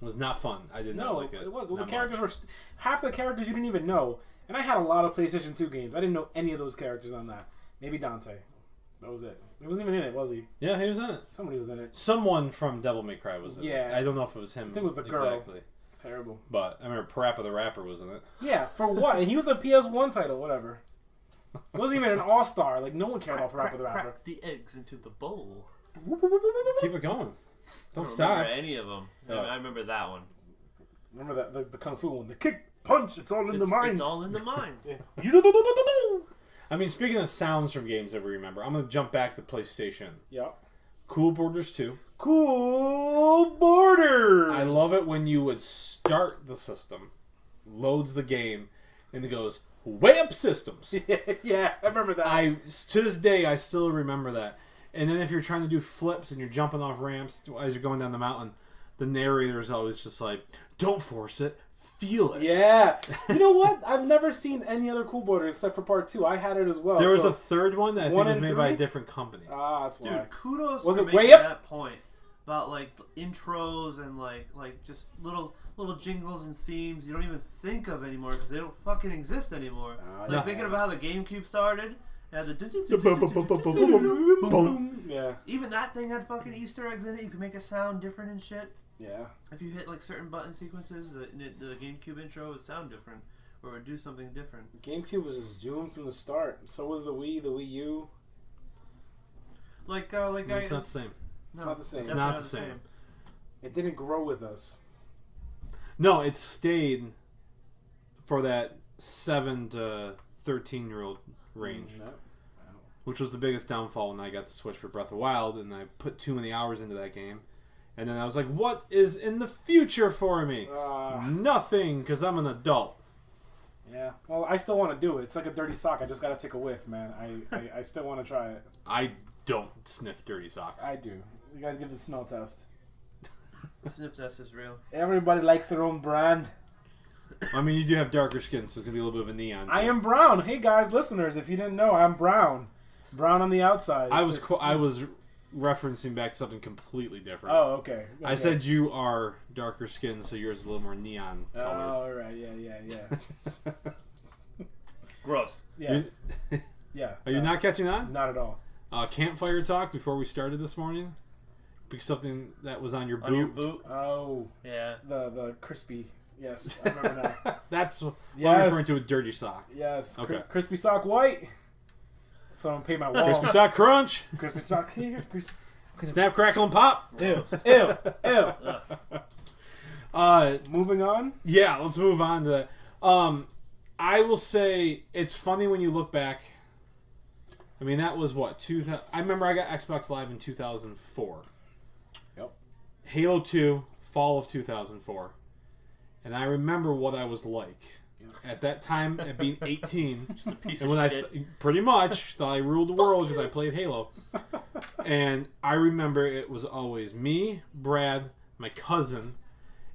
It was not fun. I did not No, like it. it was. The Not characters much. were half the characters you didn't even know. And I had a lot of PlayStation 2 games. I didn't know any of those characters on that. Maybe Dante. That was it. He wasn't even in it, was he? Yeah, he was in it. Somebody was in it. Someone from Devil May Cry was in it. Yeah. I don't know if it was him. I think it was the girl. Exactly. Terrible. But I remember Parappa the Rapper was in it. Yeah, for what? And he was a PS1 title, whatever. It wasn't even an all-star. Like, no one cared about Parappa the Rapper. Crack the eggs into the bowl. Keep it going. I Don't don't stop. remember any of them. Oh. I remember that one. Remember that the Kung Fu one? The kick, punch, it's all in the mind. It's all in the mind. I mean, speaking of sounds from games that we remember, I'm going to jump back to PlayStation. Yep. Cool Borders 2. Cool Borders! I love it when you would start the system, loads the game, and it goes, way up systems. Yeah, I remember that. To this day, I still remember that. And then if you're trying to do flips and you're jumping off ramps as you're going down the mountain, the narrator is always just like, don't force it, feel it. Yeah. You know what? I've never seen any other Cool Borders except for part 2. I had it as well. There was a third one that I think one was and made by a three? different company. Ah, that's why. Dude, kudos Was for it making way up? that point about like intros and like just little little jingles and themes you don't even think of anymore because they don't fucking exist anymore. Like no. thinking about how the GameCube started, it had the Yeah. even that thing had fucking Easter eggs in it. You could make it sound different and shit. Yeah. If you hit like certain button sequences, the GameCube intro would sound different or would do something different. GameCube was just doomed from the start. So was the Wii, the Wii U. Like It's not the same. It's not the same. It's definitely not the same. It didn't grow with us. No, it stayed for that 7 to 13-year-old range, No. which was the biggest downfall when I got the Switch for Breath of the Wild, and I put too many hours into that game. And then I was like, what is in the future for me? Nothing, because I'm an adult. Yeah. Well, I still want to do it. It's like a dirty sock. I just got to take a whiff, man. I still want to try it. I don't sniff dirty socks. I do. You got to give the smell test. The sniff test is real. Everybody likes their own brand. I mean, you do have darker skin, so it's going to be a little bit of a neon. Too. I am brown. Hey, guys, listeners, if you didn't know, I'm brown. Brown on the outside. I was referencing back to something completely different. Oh, okay. I said you are darker skin, so yours is a little more neon Oh, colored. all right. Yeah. Gross. Yes. Yeah. Are you not catching on? Not at all. Campfire talk before we started this morning? Because something that was on your boot. On your boot. Oh, Yeah. the crispy. Yes, I remember now. That's what I'm Yes. referring to a dirty sock. Yes. Okay. Crispy sock white. That's what I'm pay my wall. Crispy sock crunch. Crispy sock here. Snap, crackle, and pop. Ew. Ew. Ew. Ugh. Moving on. Yeah, let's move on to that. I will say it's funny when you look back. I mean, that was what 2000. I remember I got Xbox Live in 2004. Yep. Halo 2, fall of 2004, and I remember what I was like at that time at being 18. Just a piece And of when shit. pretty much thought I ruled the world because I played Halo. And I remember it was always me, Brad, my cousin,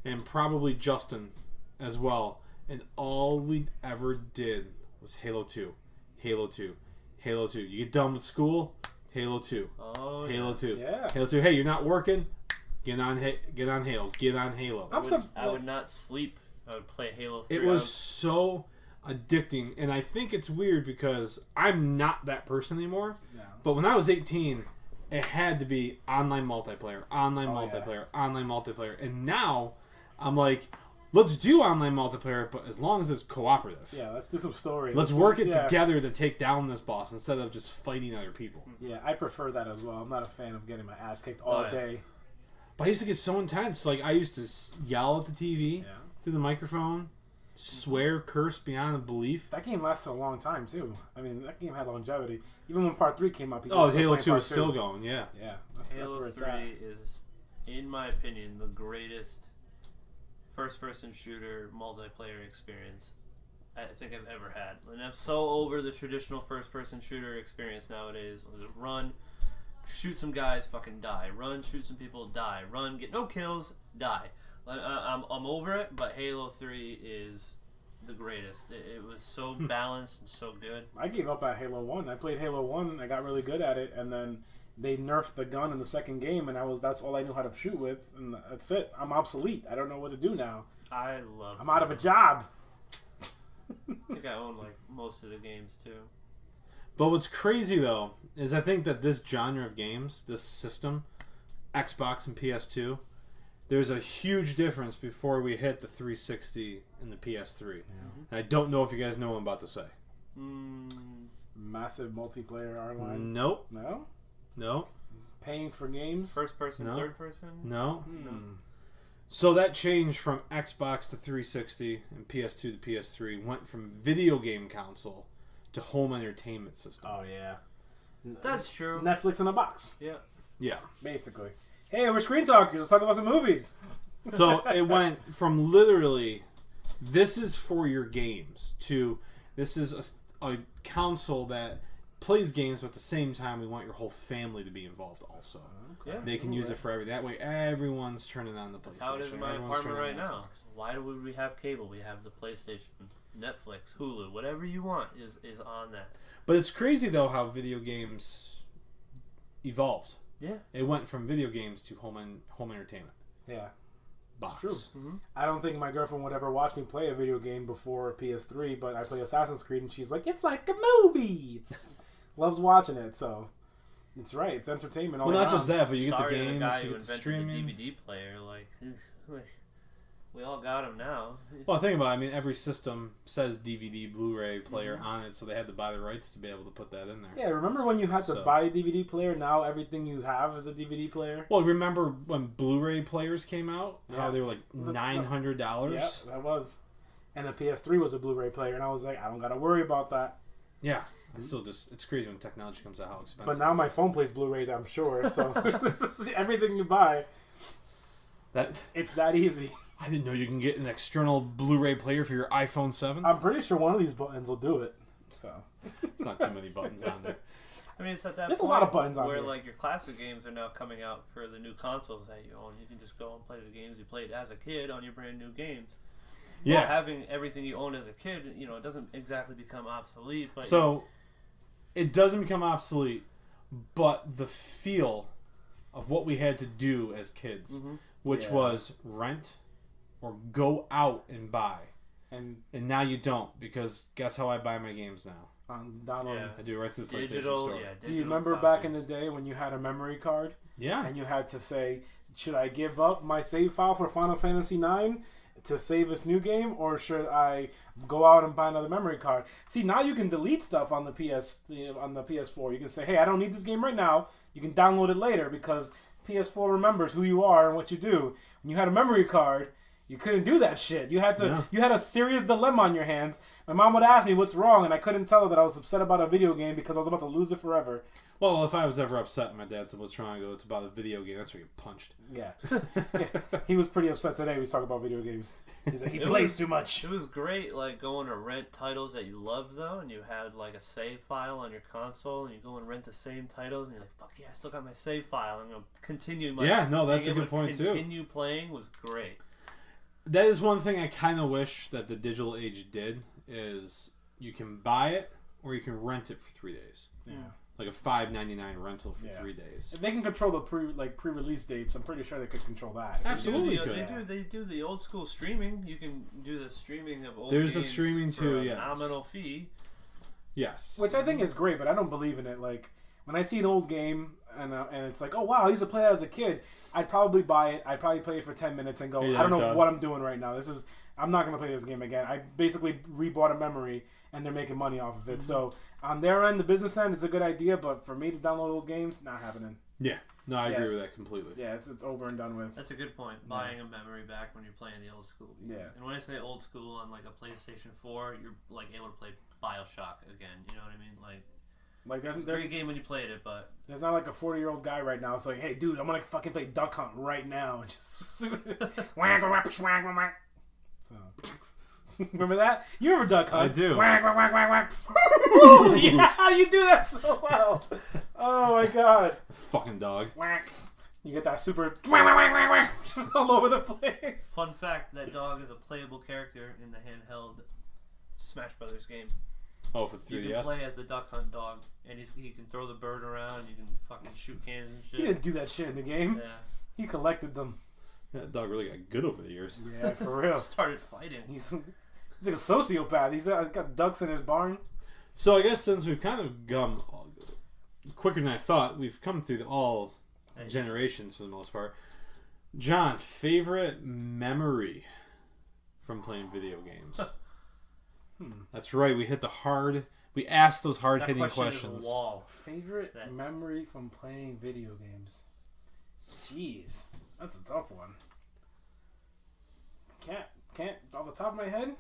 and probably Justin as well. And all we ever did was Halo 2. Halo 2. Halo 2. You get done with school, Halo 2. Oh, Halo yeah. 2. Yeah. Halo 2. Hey, you're not working? Get on Halo. Get on Halo. I would not sleep. I would play Halo 3. It was so addicting, and I think it's weird because I'm not that person anymore. No. But when I was 18, it had to be online multiplayer, Yeah. online multiplayer. And now I'm like, let's do online multiplayer, but as long as it's cooperative. Yeah, let's do some story. Let's work it yeah. together to take down this boss instead of just fighting other people. Yeah, I prefer that as well. I'm not a fan of getting my ass kicked all yeah. day. But I used to get so intense. Like, I used to yell at the TV Yeah. through the microphone, swear, curse beyond belief. That game lasted a long time too. I mean, that game had longevity. Even when Part 3 came out, people Oh, were still Halo playing 2 Part is still going, yeah. Yeah, that's Halo where it's 3 at. is, in my opinion, the greatest first-person shooter multiplayer experience I think I've ever had. And I'm so over the traditional first-person shooter experience nowadays. Run, shoot some guys, fucking die. Run, shoot some people, die. Run, get no kills, die. I'm over it, but Halo 3 is the greatest. It was so balanced and so good. I gave up at Halo 1. I played Halo 1, I got really good at it, and then they nerfed the gun in the second game, and that's all I knew how to shoot with, and that's it. I'm obsolete. I don't know what to do now. I love. I'm out of a job. I think I own like most of the games too. But what's crazy, though, is I think that this genre of games, this system, Xbox and PS2, there's a huge difference before we hit the 360 and the PS3. And I don't know if you guys know what I'm about to say. Massive multiplayer online. Nope. No? No. Paying for games? First person, No. third person. No. Hmm. So that change from Xbox to 360 and PS2 to PS3 went from video game console to home entertainment system. Oh, yeah. That's true. Netflix in a box, Yeah. Yeah. basically. Hey, we're Screen Talkers. Let's talk about some movies. So it went from literally, this is for your games, to this is a console that plays games, but at the same time, we want your whole family to be involved also. Yeah. They can use it for everything. That way, everyone's turning on the PlayStation. That's how it is in my everyone's apartment right turning on now. Xbox. Why would we have cable? We have the PlayStation, Netflix, Hulu, whatever you want is on that. But it's crazy, though, how video games evolved. Yeah. It went from video games to home entertainment. Yeah. box. It's true. I don't think my girlfriend would ever watch me play a video game before PS3, but I play Assassin's Creed and she's like, it's like a movie. Loves watching it, so it's right. It's entertainment all Well, not around. just that, but you get the Sorry to games, guy you who get the invented streaming. the DVD player. Like, we all got him now. Well, think about it. I mean, every system says DVD, Blu-ray player on it, so they had to buy the rights to be able to put that in there. Yeah, remember when you had to So- buy a DVD player? Now everything you have is a DVD player. Well, remember when Blu-ray players came out? How Yeah. they were like $900? Yeah, that was. And the PS3 was a Bluray player, and I was like, I don't gotta worry about that. Yeah. It's still just, it's crazy when technology comes out how expensive. But now my phone plays Blu-rays, I'm sure. So everything you buy, it's that easy. I didn't know you can get an external Blu-ray player for your iPhone 7. I'm pretty sure one of these buttons will do it. So It's not too many buttons on there. I mean, it's at that There's a point lot of buttons on where there. like your classic games are now coming out for the new consoles that you own. You can just go and play the games you played as a kid on your brand new games. Yeah. Well, having everything you owned as a kid, it doesn't exactly become obsolete. But So, it doesn't become obsolete, but the feel of what we had to do as kids, which Yeah. was rent or go out and buy. and And now you don't, because guess how I buy my games now? download. Yeah. I do it right through the PlayStation digital, Store. Do you remember back in the day when you had a memory card Yeah. and you had to say, should I give up my save file for Final Fantasy IX to save this new game, or should I go out and buy another memory card? See, now you can delete stuff on the PS4. You can say, hey, I don't need this game right now. You can download it later because PS4 remembers who you are and what you do. When you had a memory card, you couldn't do that shit. You had to. Yeah. You had a serious dilemma on your hands. My mom would ask me what's wrong, and I couldn't tell her that I was upset about a video game because I was about to lose it forever. Well, if I was ever upset and my dad said, what's wrong? I go, it's about a video game. That's where you get punched. Yeah. He was pretty upset today. We was talking about video games. He's like, he plays too much. It was great, like going to rent titles that you loved though, and you had like a save file on your console, and you go and rent the same titles, and you're like, "Fuck yeah, I still got my save file." I'm gonna continue my Yeah, no, that's being a able good to point, too. Continue playing was great. That is one thing I kind of wish that the digital age did, is you can buy it or you can rent it for 3 days. Yeah. Like a $5.99 rental for Yeah. 3 days. If they can control the pre-release dates, I'm pretty sure they could control that. Absolutely. They do the old school streaming. You can do the streaming of old There's games the streaming for too, a yes. nominal fee. Yes. Which I think is great, but I don't believe in it. Like, when I see an old game and it's like, oh wow, I used to play that as a kid, I'd probably buy it. I'd probably play it for 10 minutes and go, Yeah, I don't know done. what I'm doing right now. I'm not going to play this game again. I basically rebought a memory and they're making money off of it. So on their end, the business end, it's a good idea, but for me to download old games, not happening. Yeah. No, I Yeah. agree with that completely. Yeah, it's over and done with. That's a good point. Buying a memory back when you're playing the old school. Yeah. And when I say old school on like a PlayStation 4, you're like able to play BioShock again. You know what I mean? Like Like it's a great game when you played it, but there's not like a 40-year-old guy right now. It's like, hey, dude, I'm gonna fucking play Duck Hunt right now. And just whack, whack, whack, whack, whack. So remember that? You remember Duck Hunt? I do. Whack, whack, whack, whack, whack. Ooh, yeah, you do that so well. Oh my god. Fucking dog. Whack. You get that super whack, whack, whack, whack, whack, just all over the place. fun fact, that dog is a playable character in the handheld Smash Brothers game. Oh, for You 3DS? can play as the Duck Hunt dog, and he can throw the bird around, you can fucking shoot cannons and He shit. didn't do that shit in the game. Yeah. He collected them. That dog really got good over the years. Yeah, for real. Started fighting. He's like a sociopath. He's got ducks in his barn. So I guess since we've kind of gone quicker than I thought, we've come through all generations for the most part. John, favorite memory from playing video games? That's right. We hit the hard. We asked those That hard-hitting question is questions. a wall. Favorite memory from playing video games? Jeez, that's a tough one. Can't off the top of my head.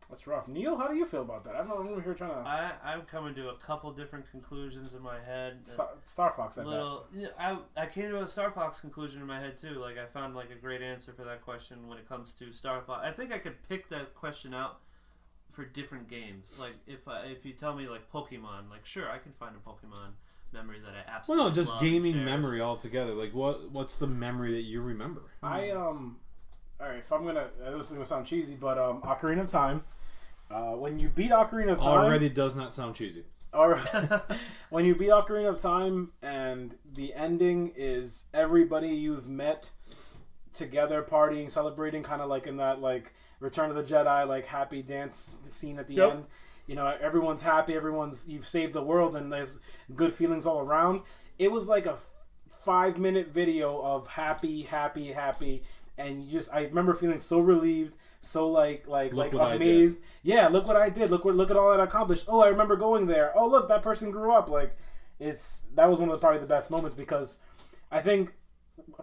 That's rough. Neil, how do you feel about that? I'm over here trying to. I'm coming to a couple different conclusions in my head. Star Fox. I came to a Star Fox conclusion in my head too. Like I found like a great answer for that question when it comes to Star Fox. I think I could pick that question out for different games. Like if you tell me like Pokemon, like sure I can find a Pokemon memory that I absolutely Well, no, just love gaming and cherish. memory altogether. Like what's the memory that you remember? All right, if I'm gonna, this is gonna sound cheesy, but Ocarina of Time. When you beat Ocarina of Time, Already does not sound cheesy. when you beat Ocarina of Time and the ending is everybody you've met together, partying, celebrating, kind of like in that like Return of the Jedi like happy dance scene at the end. You know, everyone's happy, you've saved the world, and there's good feelings all around. It was like a 5-minute video of happy, and I remember feeling so relieved, so like amazed. Yeah, look what I did. Look at all that I accomplished. Oh, I remember going there. Oh, look, that person grew up. Like, that was one of probably the best moments, because I think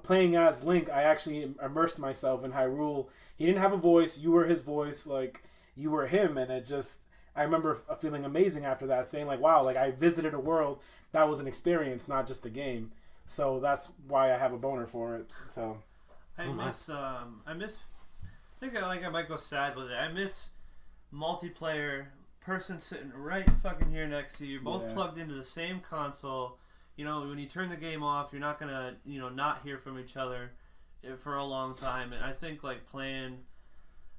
playing as Link, I actually immersed myself in Hyrule. He didn't have a voice. You were his voice. Like, you were him, and I remember feeling amazing after that, saying like, wow, like I visited a world that was an experience, not just a game. So that's why I have a boner for it. So I think I might go sad with it. I miss multiplayer, person sitting right fucking here next to you, both plugged into the same console. You know, when you turn the game off, you're not gonna, not hear from each other for a long time. And I think like playing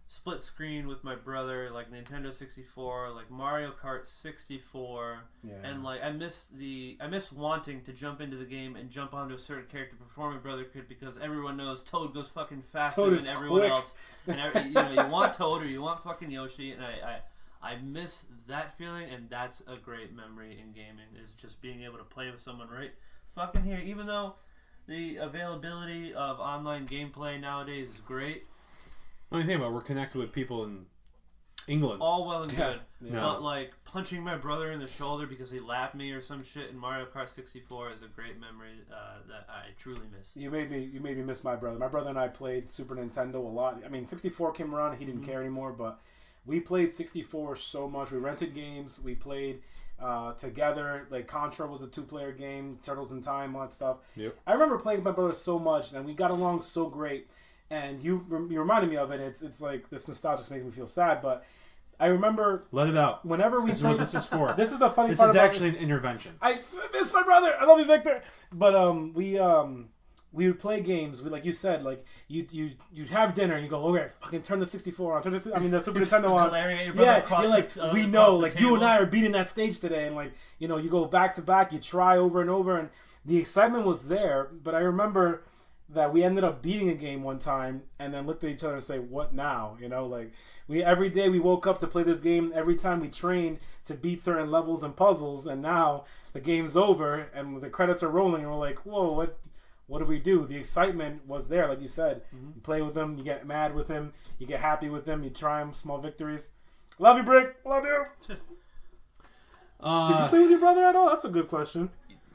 split screen with my brother, like Nintendo 64, like Mario Kart 64, and like I miss wanting to jump into the game and jump onto a certain character before my brother could, because everyone knows Toad goes fucking faster than everyone else, and you want Toad or you want fucking Yoshi, and I miss that feeling, and that's a great memory in gaming, is just being able to play with someone right fucking here. Even though the availability of online gameplay nowadays is great. Only thing about, we're connected with people in England. All well and good. But like punching my brother in the shoulder because he lapped me or some shit in Mario Kart 64 is a great memory that I truly miss. You made me miss my brother. My brother and I played Super Nintendo a lot. I mean, 64 came around, he didn't care anymore, but we played 64 so much. We rented games. We played together. Like Contra was a 2-player game. Turtles in Time, all that stuff. Yep. I remember playing with my brother so much, and we got along so great. And you reminded me of it. It's like this nostalgia just makes me feel sad. But I remember, let it out. Whenever we this is what this is for. This is the funny this part. This is actually an intervention. I miss my brother. I love you, Victor. But we would play games. We, like you said, like you'd have dinner and you go, okay, fucking turn the 64 on. The Super Nintendo on. You're like, we know, like you and I are beating that stage today, and like you go back to back. You try over and over, and the excitement was there. But I remember that we ended up beating a game one time and then looked at each other and say, what now? Like every day we woke up to play this game. Every time we trained to beat certain levels and puzzles, and now the game's over and the credits are rolling and we're like, whoa, what do we do? The excitement was there, like you said. You play with him, you get mad with him, you get happy with him, you triumph, small victories. Love you, Brick. Love you. Did you play with your brother at all? That's a good question.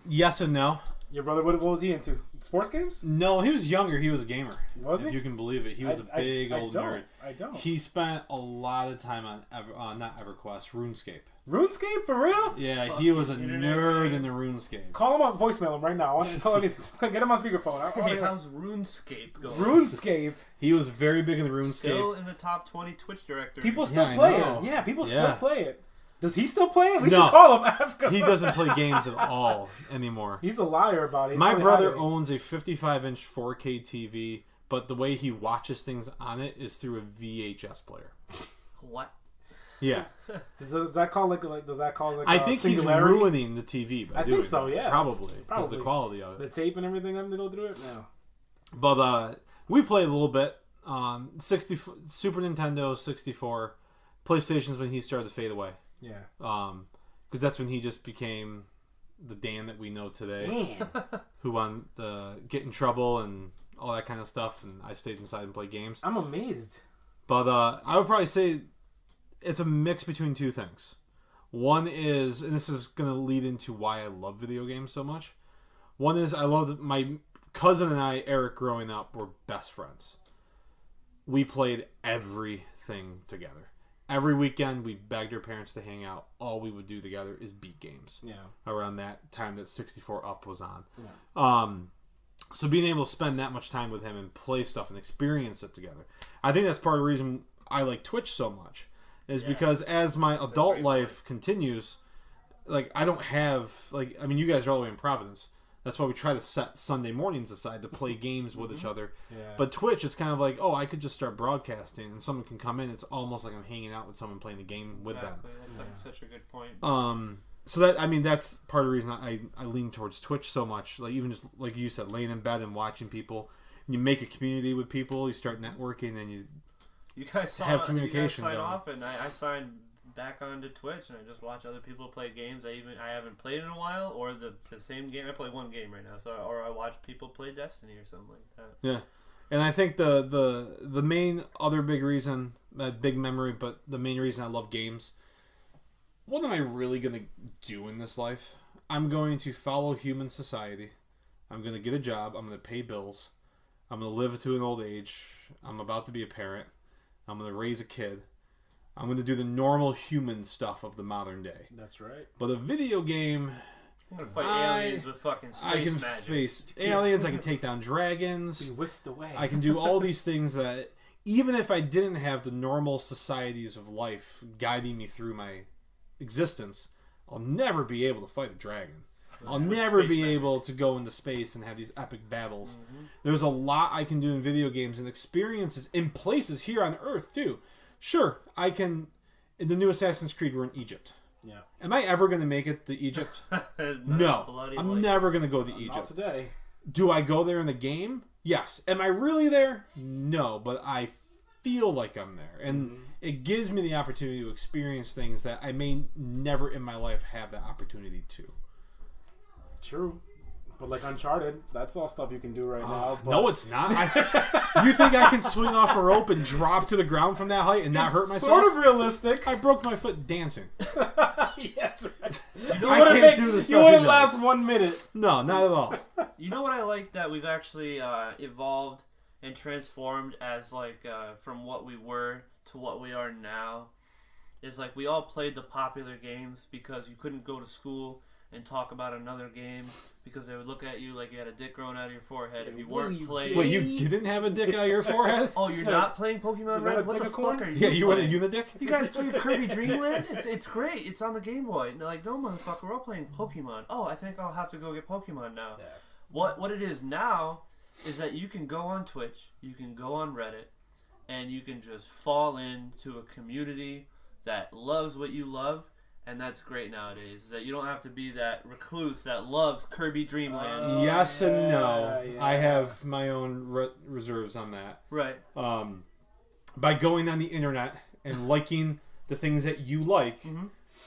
Yes and no. Your brother, what was he into? Sports games? No, he was younger. He was a gamer. Was he? If you can believe it. He was a big old nerd. I don't. He spent a lot of time on not EverQuest, RuneScape. RuneScape? For real? Yeah, he was a nerd in the RuneScape. Call him up, voicemail him right now. Get him on speakerphone. Hey, how's RuneScape going? RuneScape? He was very big in the RuneScape. Still in the top 20 Twitch directory. People still play it. Yeah, people still play it. Does he still play it? We should call him, ask him. He doesn't play games at all anymore. He's a liar about it. My brother owns a 55-inch 4K TV, but the way he watches things on it is through a VHS player. What? Yeah. Does that call like I think he's ruining the TV by doing think so, yeah. Probably. Because the quality of it. The tape and everything having to go through it? No. But we played a little bit. Super Nintendo 64. PlayStation's when he started to fade away. Yeah. Because that's when he just became the Dan that we know today. Dan. Who won the get in trouble and all that kind of stuff, and I stayed inside and played games. I'm amazed. But I would probably say it's a mix between two things. One is, and this is going to lead into why I love video games so much. One is I loved my cousin and I, Eric, growing up, were best friends. We played everything together. Every weekend, we begged our parents to hang out. All we would do together is beat games. Yeah. Around that time that 64 Up was on. Yeah. So being able to spend that much time with him and play stuff and experience it together. I think that's part of the reason I like Twitch so much. Is because as my adult life continues, like, I don't have, like, I mean, you guys are all the way in Providence. That's why we try to set Sunday mornings aside to play games with each other. Yeah. But Twitch, it's kind of like, oh, I could just start broadcasting and someone can come in. It's almost like I'm hanging out with someone playing the game with them. That's such a good point. So that, I mean, that's part of the reason I lean towards Twitch so much. Like, even just like you said, laying in bed and watching people. you make a community with people, you start networking, and You guys saw have communication You guys sign going. off, and I signed back onto Twitch, and I just watch other people play games I haven't played in a while, or the same game. I play one game right now, or I watch people play Destiny or something like that. Yeah, and I think the main other big reason, big memory, but the main reason I love games. What am I really gonna do in this life? I'm going to follow human society. I'm gonna get a job. I'm gonna pay bills. I'm gonna live to an old age. I'm about to be a parent. I'm gonna raise a kid. I'm going to do the normal human stuff of the modern day. That's right. But a video game... I'm going to fight aliens with fucking space I can magic. face aliens. I can take down dragons. Be whisked away. I can do all these things that... Even if I didn't have the normal societies of life guiding me through my existence, I'll never be able to fight a dragon. I'll never be able to go into space and have these epic battles. Mm-hmm. There's a lot I can do in video games and experiences in places here on Earth, too. Sure, I can... In the new Assassin's Creed, we're in Egypt. Yeah. Am I ever going to make it to Egypt? No. I'm never going to go to Egypt. Not today. Do I go there in the game? Yes. Am I really there? No, but I feel like I'm there. And it gives me the opportunity to experience things that I may never in my life have that opportunity to. True. But like Uncharted, that's all stuff you can do right now. But... No, it's not. You think I can swing off a rope and drop to the ground from that height and not hurt myself? Sort of realistic. I broke my foot dancing. Yeah, that's right. I can't do the stuff You wouldn't last 1 minute. No, not at all. You know what I like that we've actually evolved and transformed as like from what we were to what we are now is like we all played the popular games because you couldn't go to school and talk about another game because they would look at you like you had a dick growing out of your forehead if you weren't playing. Wait, you didn't have a dick out of your forehead? Oh, you're not playing Pokemon Red? What the fuck are you Yeah, you were a playing? Unidick? You guys play Kirby Dream Land? It's great. It's on the Game Boy. And they're like, no, motherfucker, we're all playing Pokemon. Oh, I think I'll have to go get Pokemon now. Yeah. What it is now is that you can go on Twitch, you can go on Reddit, and you can just fall into a community that loves what you love. And that's great nowadays, is that you don't have to be that recluse that loves Kirby Dream Land. Yes and no. Yeah. I have my own reserves on that. Right. By going on the internet and liking the things that you like,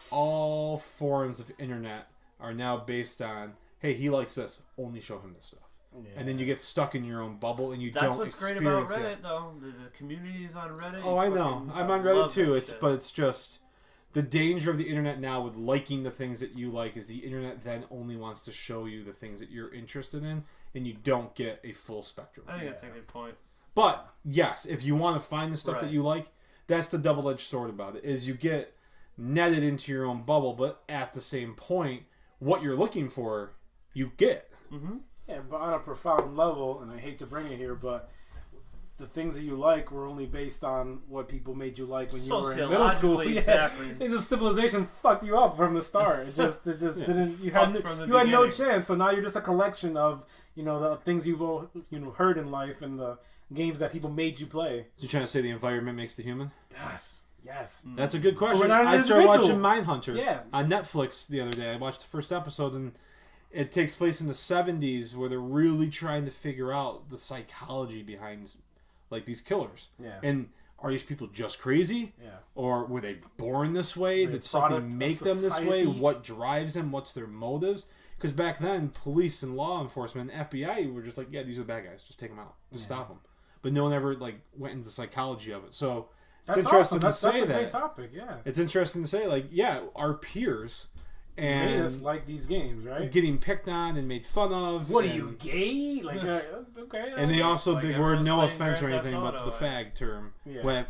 all forums of internet are now based on, hey, he likes this, only show him this stuff. Yeah. And then you get stuck in your own bubble and you don't experience it. That's what's great about Reddit, though. The communities on Reddit. Oh, I know. I'm on Reddit, too. But it's just... The danger of the internet now with liking the things that you like is the internet then only wants to show you the things that you're interested in, and you don't get a full spectrum. I think that's a good point. But, yes, if you want to find the stuff that you like, that's the double-edged sword about it, is you get netted into your own bubble, but at the same point, what you're looking for, you get. Mm-hmm. Yeah, but on a profound level, and I hate to bring it here, but... The things that you like were only based on what people made you like when you were in middle school. Exactly. Yeah. It's just civilization fucked you up from the start. It just didn't. You had no chance. So now you're just a collection of the things you've heard in life and the games that people made you play. So you're trying to say the environment makes the human? Yes. That's a good question. So I started watching Mindhunter on Netflix the other day. I watched the first episode and. It takes place in the 70s where they're really trying to figure out the psychology behind like these killers. Yeah. And are these people just crazy? Yeah. Or were they born this way? Did something make them this way? What drives them? What's their motives? Because back then, police and law enforcement and FBI were just like, yeah, these are the bad guys. Just take them out. Just stop them. But no one ever went into the psychology of it. So it's interesting to say that. That's a great topic, yeah. It's interesting to say, our peers... And made us like these games, right? Getting picked on and made fun of. What are you, gay? Okay. And they also, big word, no offense or anything, but the fag term,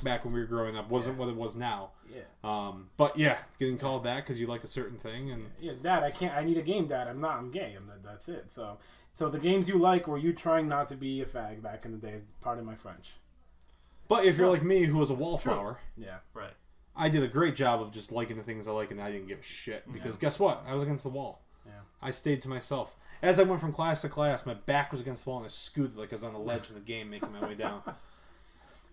back when we were growing up, wasn't what it was now. Yeah. But yeah, getting called that because you like a certain thing. And Dad, I need a game, Dad. I'm gay. That's it. So the games you like, were you trying not to be a fag back in the day? Pardon my French. But if you're like me, who was a wallflower. Yeah. Right. I did a great job of just liking the things I like, and I didn't give a shit. Because guess what? I was against the wall. Yeah. I stayed to myself. As I went from class to class, my back was against the wall, and I scooted like I was on the ledge in the game, making my way down.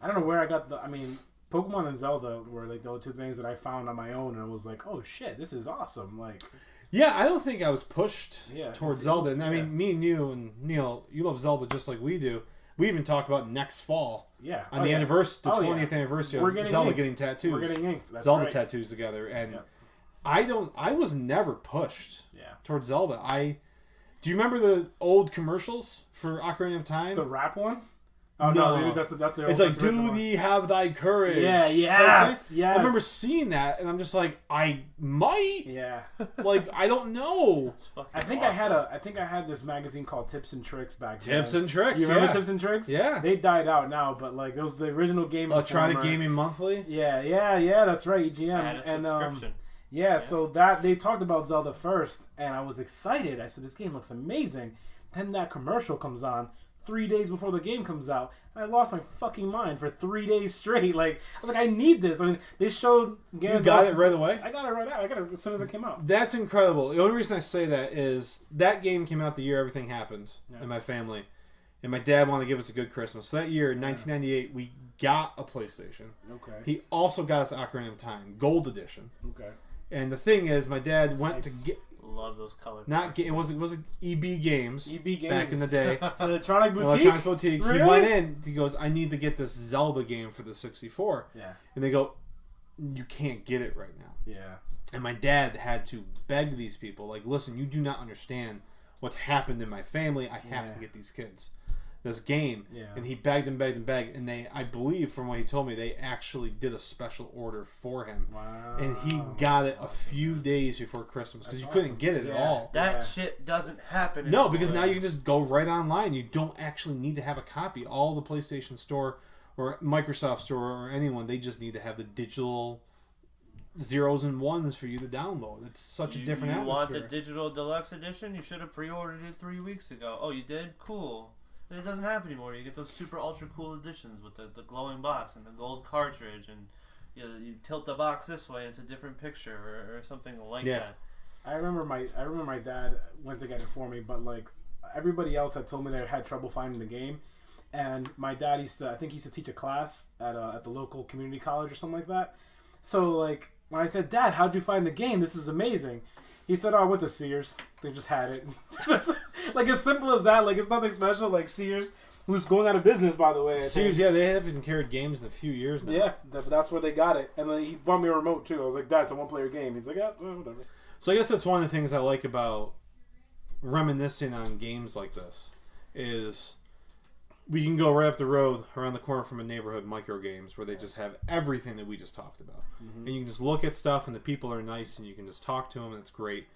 I don't know where I got Pokemon and Zelda were like those two things that I found on my own, and I was like, oh shit, this is awesome. Yeah, I don't think I was pushed towards Zelda. And I mean, me and you and Neil, you love Zelda just like we do. we even talked about next fall Yeah. on the anniversary, the Oh, 20th yeah. anniversary We're of getting Zelda inked. getting tattoos. We're getting inked. That's Zelda right. tattoos together, and Yep. I was never pushed Yeah. towards Zelda. Do you remember the old commercials for Ocarina of Time? The rap one? Oh No. no, that's the It's like, do thee have thy courage? Yeah, type yes, thing. yes. I remember seeing that, and I'm just like, I might. Yeah. Like, I don't know. It's fucking I think awesome. I think I had this magazine called Tips and Tricks back then. Tips and tricks. You remember yeah. Tips and Tricks? Yeah. They died out now, but like it was the original Game Electronic Informer. Gaming Monthly. Yeah, that's right, EGM. Add a subscription. Yeah, so that they talked about Zelda first, and I was excited. I said, "This game looks amazing." Then that commercial comes on 3 days before the game comes out, and I lost my fucking mind for 3 days straight. Like I was like, "I need this." I mean, they showed Gandalf. You got it right away? I got it right out. I got it as soon as it came out. That's incredible. The only reason I say that is that game came out the year everything happened Yeah. in my family. And my dad wanted to give us a good Christmas. So that year, in 1998, we got a PlayStation. Okay. He also got us Ocarina of Time, Gold Edition. Okay. And the thing is, my dad went Nice. to get... Love those colors. It was EB Games. EB Games Back in the day. Electronic Boutique. Electronics Boutique. He Really? went in. He goes, I need to get this Zelda game for the 64. Yeah. And they go, you can't get it right now. Yeah. And my dad had to beg these people, like, listen, you do not understand what's happened in my family. I have Yeah. to get these kids this game. Yeah. And he begged and begged and begged. And they, I believe from what he told me, they actually did a special order for him. Wow. And he got it a few days before Christmas because you That's couldn't awesome. get it at Yeah. all. That Yeah. shit doesn't happen. No, anymore. because now you can just go right online. You don't actually need to have a copy. All the PlayStation Store or Microsoft Store or anyone, they just need to have the digital zeros and ones for you to download. It's such a different You want atmosphere. the digital deluxe edition? You should have pre-ordered it 3 weeks ago. Oh, you did? Cool. It doesn't happen anymore. You get those super ultra cool editions with the glowing box and the gold cartridge, and you tilt the box this way, and it's a different picture or something like Yeah. that. I remember my dad went to get it for me, but like everybody else had told me they had trouble finding the game, and my dad I think he used to teach a class at the local community college or something like that. So like when I said, "Dad, how'd you find the game? This is amazing," he said, "Oh, I went to Sears. They just had it." Like as simple as that. Like it's nothing special. Like Sears, who's going out of business by the way. I think. Series, yeah, they haven't carried games in a few years now. Yeah, that's where they got it. And then he bought me a remote too. I was like, "Dad, it's a one-player game." He's like, "Yeah, whatever." So I guess that's one of the things I like about reminiscing on games like this is we can go right up the road around the corner from a neighborhood micro games where they just have everything that we just talked about. Mm-hmm. And you can just look at stuff and the people are nice and you can just talk to them and it's great.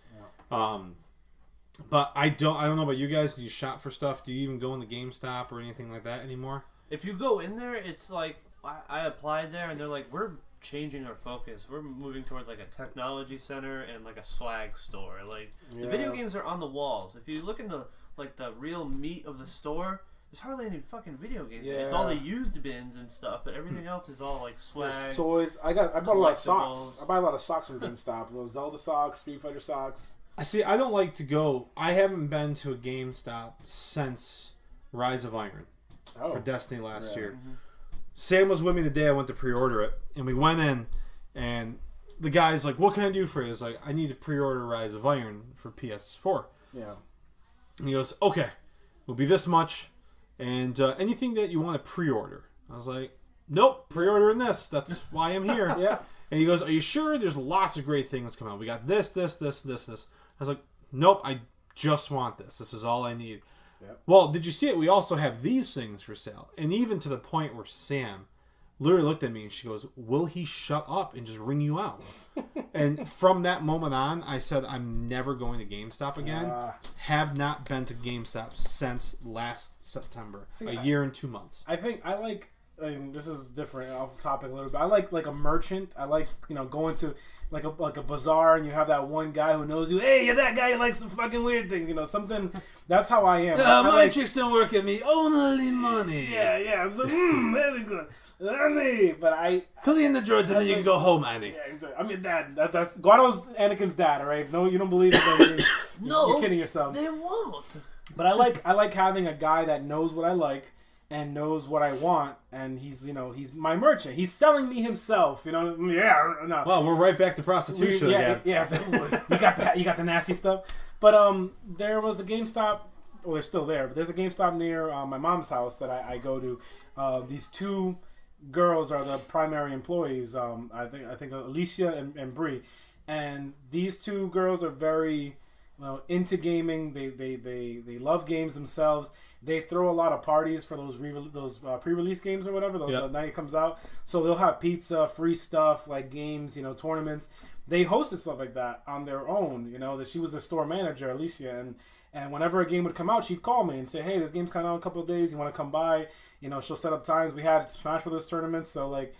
But I don't know about you guys. Do you shop for stuff? Do you even go in the GameStop or anything like that anymore? If you go in there, it's like I applied there, and they're like, we're changing our focus. We're moving towards like a technology center and like a swag store. Like the video Yeah. games are on the walls. If you look into like the real meat of the store, there's hardly any fucking video games. It's all the Yeah. used bins and stuff, but everything else is all like swag. There's toys. I bought a lot of socks. collectibles. I buy a lot of socks from GameStop. Those Zelda socks, Street Fighter socks. I see. I don't like to go. I haven't been to a GameStop since Rise of Iron Oh, for Destiny last Yeah. year. Sam was with me the day I went to pre-order it, and we went in, and the guy's like, "What can I do for you?" It's like, "I need to pre-order Rise of Iron for PS4." yeah. And he goes, "Okay, it'll be this much, and anything that you want to pre-order." I was like, "Nope, pre-ordering this. That's why I'm here." Yeah. And he goes, "Are you sure? There's lots of great things coming out. We got this. I was like, "Nope, I just want this. This is all I need." Yep. Well, did you see it? We also have these things for sale. And even to the point where Sam literally looked at me and she goes, "Will he shut up and just ring you out?" And from that moment on, I said, I'm never going to GameStop again. Have not been to GameStop since last September. See, a year and 2 months. I think I like. And this is different off topic a little bit. I like a merchant. I like going to like a bazaar and you have that one guy who knows you. Hey, you're that guy who likes some fucking weird things. Something. That's how I am. I my like, chicks don't work at me. Only money. yeah. It's like, very good. Annie. But I. Clean the droids and then you can go home, Annie. Yeah, exactly. I mean, Dad. That's Guado's Anakin's dad. All right. No, you don't believe it. Then you're kidding yourself. They won't. But I like having a guy that knows what I like and knows what I want, and he's my merchant. He's selling me himself. Yeah, no. Well, we're right back to prostitution again. Yeah. It's like, you got the nasty stuff. But there was a GameStop well, they're still there, but there's a GameStop near my mom's house that I go to. These two girls are the primary employees. I think Alicia and Bree, and these two girls are very into gaming. They love games themselves. They throw a lot of parties for those pre-release games or whatever. The night it comes out, so they'll have pizza, free stuff like games, tournaments. They hosted stuff like that on their own. That she was the store manager, Alicia, and whenever a game would come out, she'd call me and say, "Hey, this game's coming out in a couple of days. You want to come by?" She'll set up times. We had Smash Brothers tournaments, so like,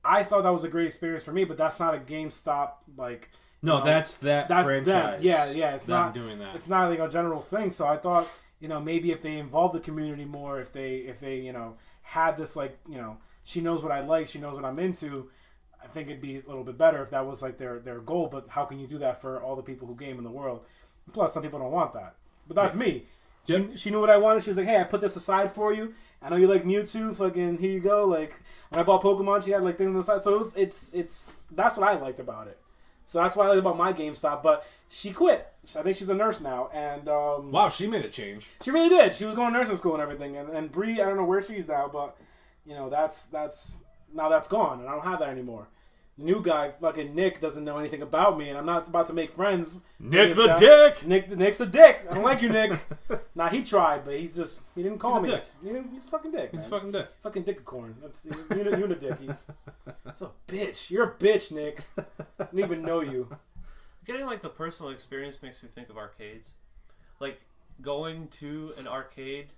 I thought that was a great experience for me. But that's not a GameStop like. No, that's franchise. Them. Yeah. It's not doing that. It's not like a general thing. So I thought, maybe if they involve the community more, if they had this like, she knows what I like, she knows what I'm into. I think it'd be a little bit better if that was like their goal. But how can you do that for all the people who game in the world? Plus, some people don't want that. But that's me. She knew what I wanted. She was like, "Hey, I put this aside for you. I know you like Mewtwo. Fucking here you go." Like when I bought Pokemon, she had like things on the side. So it's that's what I liked about it. So that's what I like about my GameStop. But she quit. I think she's a nurse now. And wow, she made a change. She really did. She was going to nursing school and everything. And Bree, I don't know where she's now, but that's now that's gone, and I don't have that anymore. The new guy, fucking Nick, doesn't know anything about me, and I'm not about to make friends. Nick the Dick. Nick's a dick. I don't like you, Nick. Nah, he tried, but he didn't call me. Dick. He's a fucking dick. He's a fucking dick. Fucking dickicorn. That's Unidick. That's a bitch. You're a bitch, Nick. I don't even know you. Getting like the personal experience makes me think of arcades, like going to an arcade,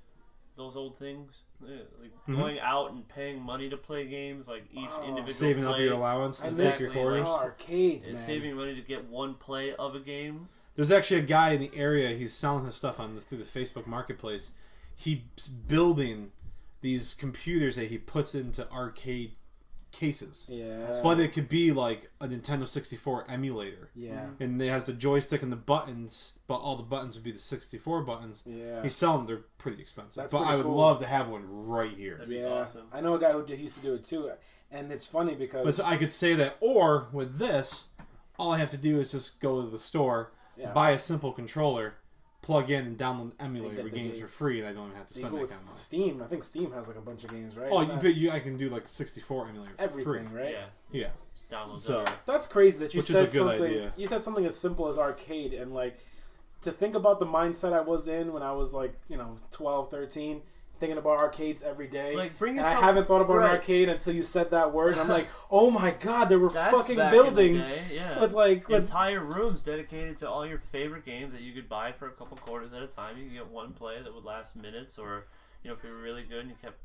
those old things, like going out and paying money to play games, like each individual saving play, up your allowance to take your quarters. Arcades, and man. saving money to get one play of a game. There's actually a guy in the area. He's selling his stuff through the Facebook Marketplace. He's building these computers that he puts into arcade cases. Yeah. But it could be like a Nintendo 64 emulator. Yeah. And it has the joystick and the buttons, but all the buttons would be the 64 buttons. Yeah. He's selling them. They're pretty expensive. That's but pretty I would cool. love to have one right here. That'd be awesome. I know a guy who used to do it too. And it's funny because... But so I could say that, or with this, all I have to do is just go to the store, buy a simple controller, plug in and download and emulate your games for free, and I don't even have to spend that kind of money. Steam. I think Steam has like a bunch of games, right? Oh, I can do like a 64 emulator for everything, free. right? Yeah. Just download So that's crazy that you which is a said good something. idea. You said something as simple as arcade, and like to think about the mindset I was in when I was like 12, 13. Thinking about arcades every day. Like bring and yourself, I haven't thought about right. an arcade until you said that word. And I'm like, oh my god, there were That's fucking back in the buildings day, yeah. with entire rooms dedicated to all your favorite games that you could buy for a couple quarters at a time. You could get one play that would last minutes, or if you were really good and you kept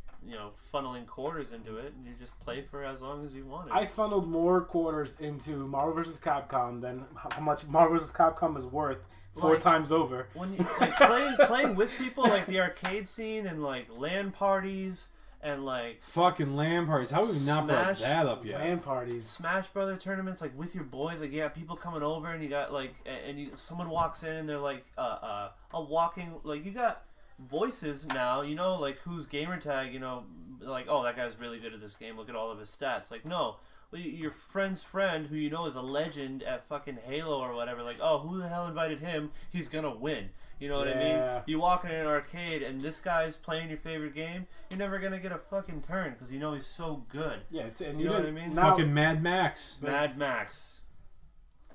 funneling quarters into it, and you just play for as long as you wanted. I funneled more quarters into Marvel vs. Capcom than how much Marvel vs. Capcom is worth. 4 times over. When you like playing with people, like the arcade scene and like LAN parties and like fucking LAN parties. How have we not brought that up yet? LAN parties, Smash Brother tournaments, like with your boys. Like people coming over, and you got like, someone walks in and they're like a walking, like you got voices now. Like who's gamertag. Like, oh, that guy's really good at this game. Look at all of his stats. Like no. Your friend's friend, who is a legend at fucking Halo or whatever, like, oh, who the hell invited him? He's gonna win. You know what I mean? You walk in an arcade and this guy's playing your favorite game, you're never gonna get a fucking turn because he's so good. Yeah, and you know what I mean? Fucking Mad Max. Mad Max.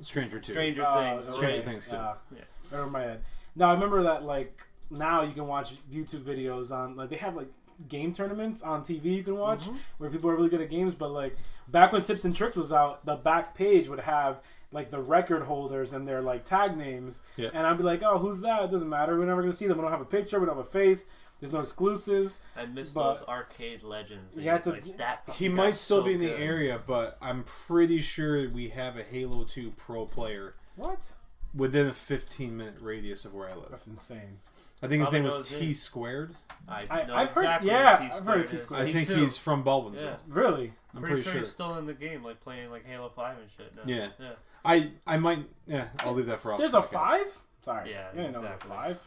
Stranger Things. Stranger Things too. Yeah. Over my head. Now I remember that like now you can watch YouTube videos on like they have like game tournaments on TV you can watch where people are really good at games, but like back when Tips and Tricks was out, the back page would have like the record holders and their like tag names, and I'd be like, oh, who's that? It doesn't matter. We're never gonna see them. We don't have a picture. We don't have a face. There's no exclusives. I miss those arcade legends. You had to, like, that he might still so be in the good. area, but I'm pretty sure we have a Halo 2 pro player. What? Within a 15-minute radius of where I live. That's insane. I think his Probably name was knows T it. Squared. I've heard, exactly I've heard of T Squared. I think he's from Baldwinsville. Yeah. Really? I'm pretty pretty sure he's still in the game, like playing like Halo 5 and shit now. Yeah. Yeah. I might. Yeah, I'll leave that for off. There's a 5? Sorry. Yeah, I didn't know exactly. there was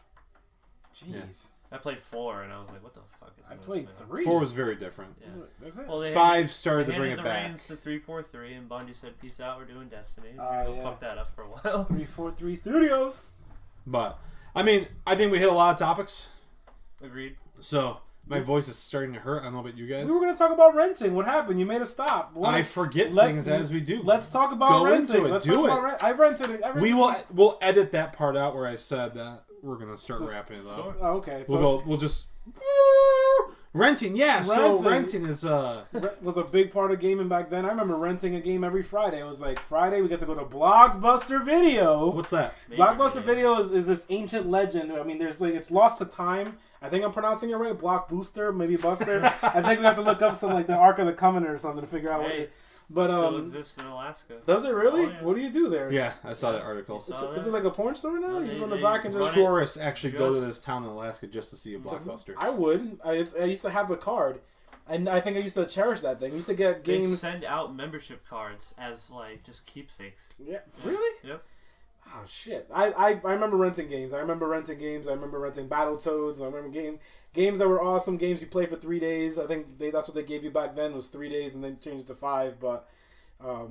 5. Jeez. I played 4 and I was like, what the fuck is this? I played man? 3. 4 was very different. Yeah. Is it? Well, they 5 started they to bring handed it the back. reins to 343, and Bungie said, "Peace out, we're doing Destiny." We're gonna go fuck that up for a while. 343 Studios. But I mean, I think we hit a lot of topics. Agreed. So my voice is starting to hurt. I don't know about you guys. We were going to talk about renting. What happened? You made a stop. I forget things as we do. Let's talk about Go renting. into it. Let's Do talk it. about I rented it. We'll edit that part out where I said that we're gonna start wrapping it up. Sure. Oh, okay. So We'll just renting. Yeah. So renting is was a big part of gaming back then. I remember renting a game every Friday. It was like Friday we get to go to Blockbuster Video. what's that? Blockbuster Video is this ancient legend. I mean, there's like it's lost to time. I think I'm pronouncing it right. Blockbuster, maybe Buster. I think we have to look up some like the Ark of the Covenant or something to figure out what Hey, it. But still exists in Alaska. does it really? Oh, yeah. What do you do there? Yeah, I saw that article. Is it like a porn store now? No, You they- go in the they back and just. run it. Tourists actually go to Just- this town in Alaska just to see a Blockbuster. I would. I used to have the card, and I think I used to cherish that thing. I used to get They games. send out membership cards as like just keepsakes. Yeah, really? Yep. Oh shit! I remember renting games. I remember renting Battletoads. I remember games that were awesome. Games you play for 3 days. I think that's what they gave you back then was 3 days, and then changed it to 5. But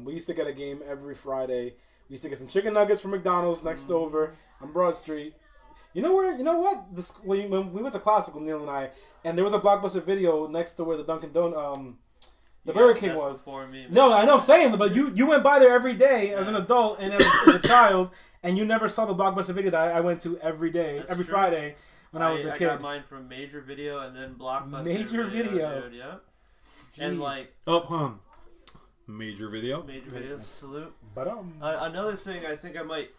we used to get a game every Friday. We used to get some chicken nuggets from McDonald's next over on Broad Street. You know where? You know what? When we went to Classical, Neil and I, and there was a Blockbuster Video next to where the Dunkin' the Burger King that's was. before me, man. No, I know I'm saying, but you went by there every day as an adult and as a child, and you never saw the Blockbuster Video that I went to every day, That's every true. Friday when I was a I kid. got mine from Major Video and then Blockbuster Major Video. dude, yeah. Gee. And like Oh, hold on. Major Video. Major Video, salute. But Another thing I think I might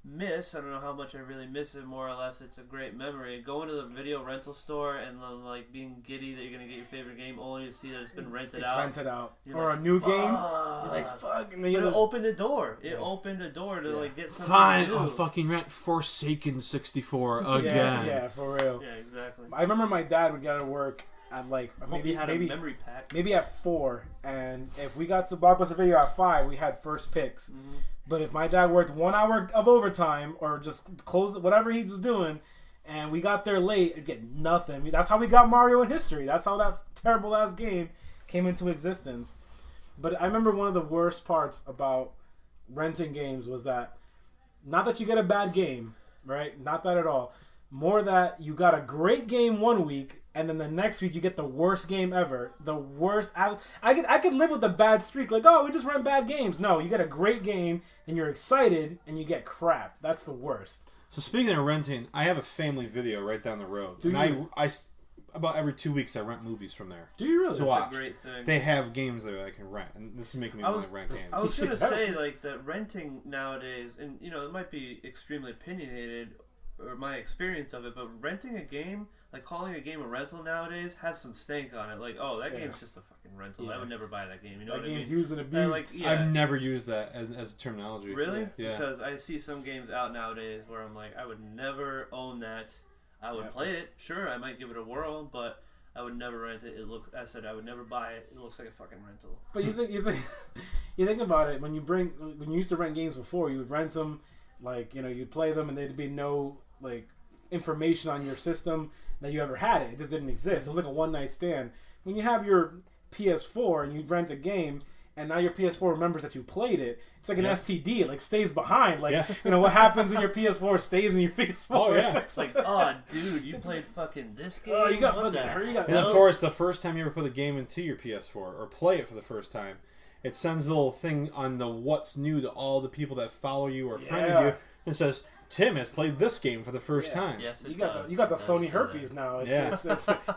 miss, I don't know how much I really miss it, more or less it's a great memory, going to the video rental store and then like being giddy that you're going to get your favorite game only to see that it's been rented it's out. rented out, You're or like, a new fuck. game. You're like fuck, and then But you it opened a door. It Yeah. opened a door to like get something Fine, new. I'll fucking rent Forsaken 64 yeah, again. yeah, for real. Yeah, exactly. I remember my dad would get out of work at like Hope you had a memory pack. maybe at 4, and if we got to Blockbuster Video at 5, we had first picks. Mm-hmm. But if my dad worked 1 hour of overtime or just closed whatever he was doing, and we got there late, it'd get nothing. That's how we got Mario in history. That's how that terrible ass game came into existence. But I remember one of the worst parts about renting games was that, not that you get a bad game, right? Not that at all. More that you got a great game one week, and then the next week you get the worst game ever. The worst. I could live with a bad streak. Like, oh, we just rent bad games. No, you get a great game, and you're excited, and you get crap. That's the worst. So speaking of renting, I have a family video right down the road. Do and you? I about every 2 weeks I rent movies from there. Do you really? To That's watch. a great thing. They have games there that I can rent, and this is making me I want was- to rent games. I was gonna Yeah. say like that renting nowadays, and you know it might be extremely opinionated, or my experience of it, but renting a game, like calling a game a rental nowadays, has some stank on it. Like, oh, that Yeah. game's just a fucking rental. Yeah. I would never buy that game. You know That what I game's mean? used and abused. Like, yeah. I've never used that as a terminology. Really? Yeah. Because I see some games out nowadays where I'm like, I would never own that. I would Yeah. play it, sure, I might give it a whirl, but I would never rent it. I said I would never buy it. It looks like a fucking rental. But you think about it, when you used to rent games before, you would rent them, like, you know, you'd play them and there'd be no like information on your system that you ever had it. It just didn't exist. It was like a one night stand. When you have your PS4 and you rent a game and now your PS4 remembers that you played it, it's like an Yeah. STD. It like stays behind. Like, Yeah. you know, what happens in your PS4 stays in your PS4. Oh, yeah. It's like, oh, dude, you played fucking this game? Oh, you got What fucking the hurt. You got And of hell? course, the first time you ever put a game into your PS4 or play it for the first time, it sends a little thing on the what's new to all the people that follow you or friended Yeah. you, and says Tim has played this game for the first Yeah. time. Yes, it You got does. the It does Sony do herpes that. now. Yeah. It's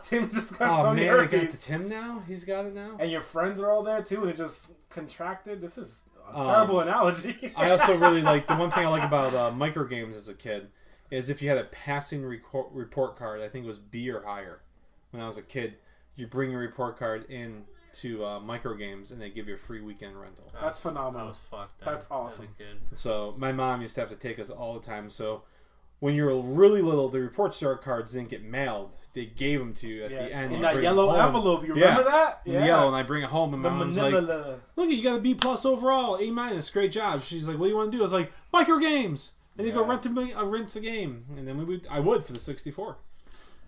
Tim just got Oh Sony man, I got herpes. to Tim now. He's got it now. And your friends are all there too, and it just contracted. This is a Um, terrible analogy. I also really like the one thing I like about micro games as a kid is if you had a passing report card. I think it was B or higher. When I was a kid, you bring your report card in to micro games, and they give you a free weekend rental. That's phenomenal. I was fucked. That's awesome. As a kid. So my mom used to have to take us all the time. So when you were really little, the report card cards didn't get mailed. They gave them to you at the end. in You that bring yellow it home. envelope. You Yeah. remember that? In the yellow, and I bring it home, and The my mom's like, manila. "Look, you got a B+ overall, A-, great job." She's like, "What do you want to do?" I was like, "Micro games." And they go rent a game, and then I would for the 64.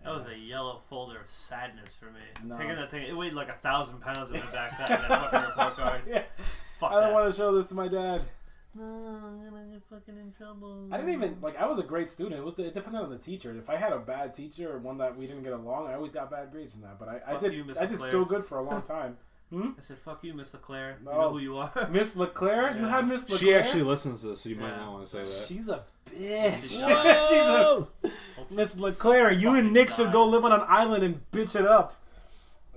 That was a yellow folder of sadness for me. No. Taking that thing, it weighed like 1,000 pounds in my backpack. That fucking report card. Yeah. Fuck I don't that. want to show this to my dad. No, I'm gonna get fucking in trouble. I didn't even I was a great student. It depended on the teacher. If I had a bad teacher or one that we didn't get along, I always got bad grades in that. But I did so good for a long time. I said, "Fuck you, Miss LeClaire. No. You know who you are." Miss LeClaire? Yeah. You had Miss LeClaire? She actually listens to this, so you might Yeah. not want to say that. She's a bitch. Whoa! Miss LeClaire, you and Nick should go live on an island and bitch it up.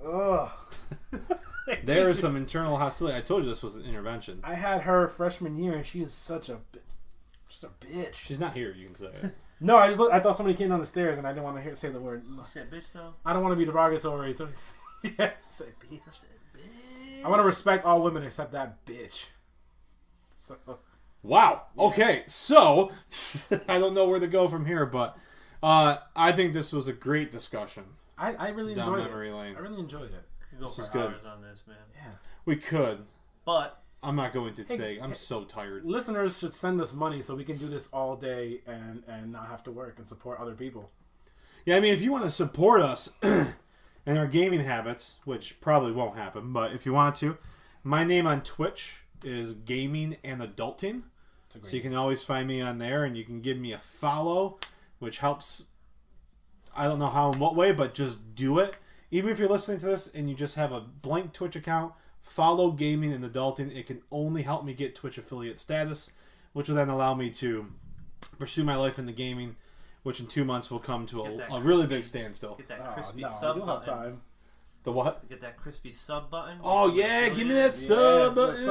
Ugh. There is some internal hostility. I told you this was an intervention. I had her freshman year, and she is such a she's a bitch. She's not here. You can say it. No, I thought somebody came down the stairs, and I didn't want to say the word. You said bitch though. I don't want to be derogatory. So yeah, say bitch. I said bitch. I want to respect all women except that bitch. So Wow. Okay. So I don't know where to go from here, but I think this was a great discussion. I really Down enjoyed memory it. lane. I really enjoyed it. We could go This for is good. hours on this, man. Yeah. We could. But I'm not going to today. I'm so tired. Listeners should send us money so we can do this all day and not have to work and support other people. Yeah, I mean, if you want to support us and our gaming habits, which probably won't happen, but if you want to, my name on Twitch is Gaming and Adulting. So you can always find me on there, and you can give me a follow, which helps. I don't know how and what way, but just do it. Even if you're listening to this and you just have a blank Twitch account, follow Gaming and Adulting. It can only help me get Twitch affiliate status, which will then allow me to pursue my life in the gaming, which in 2 months will come to a really big standstill. get that Oh, crispy no, sub you don't have button. time. The what? Get that crispy sub button. Oh yeah, give me that sub button.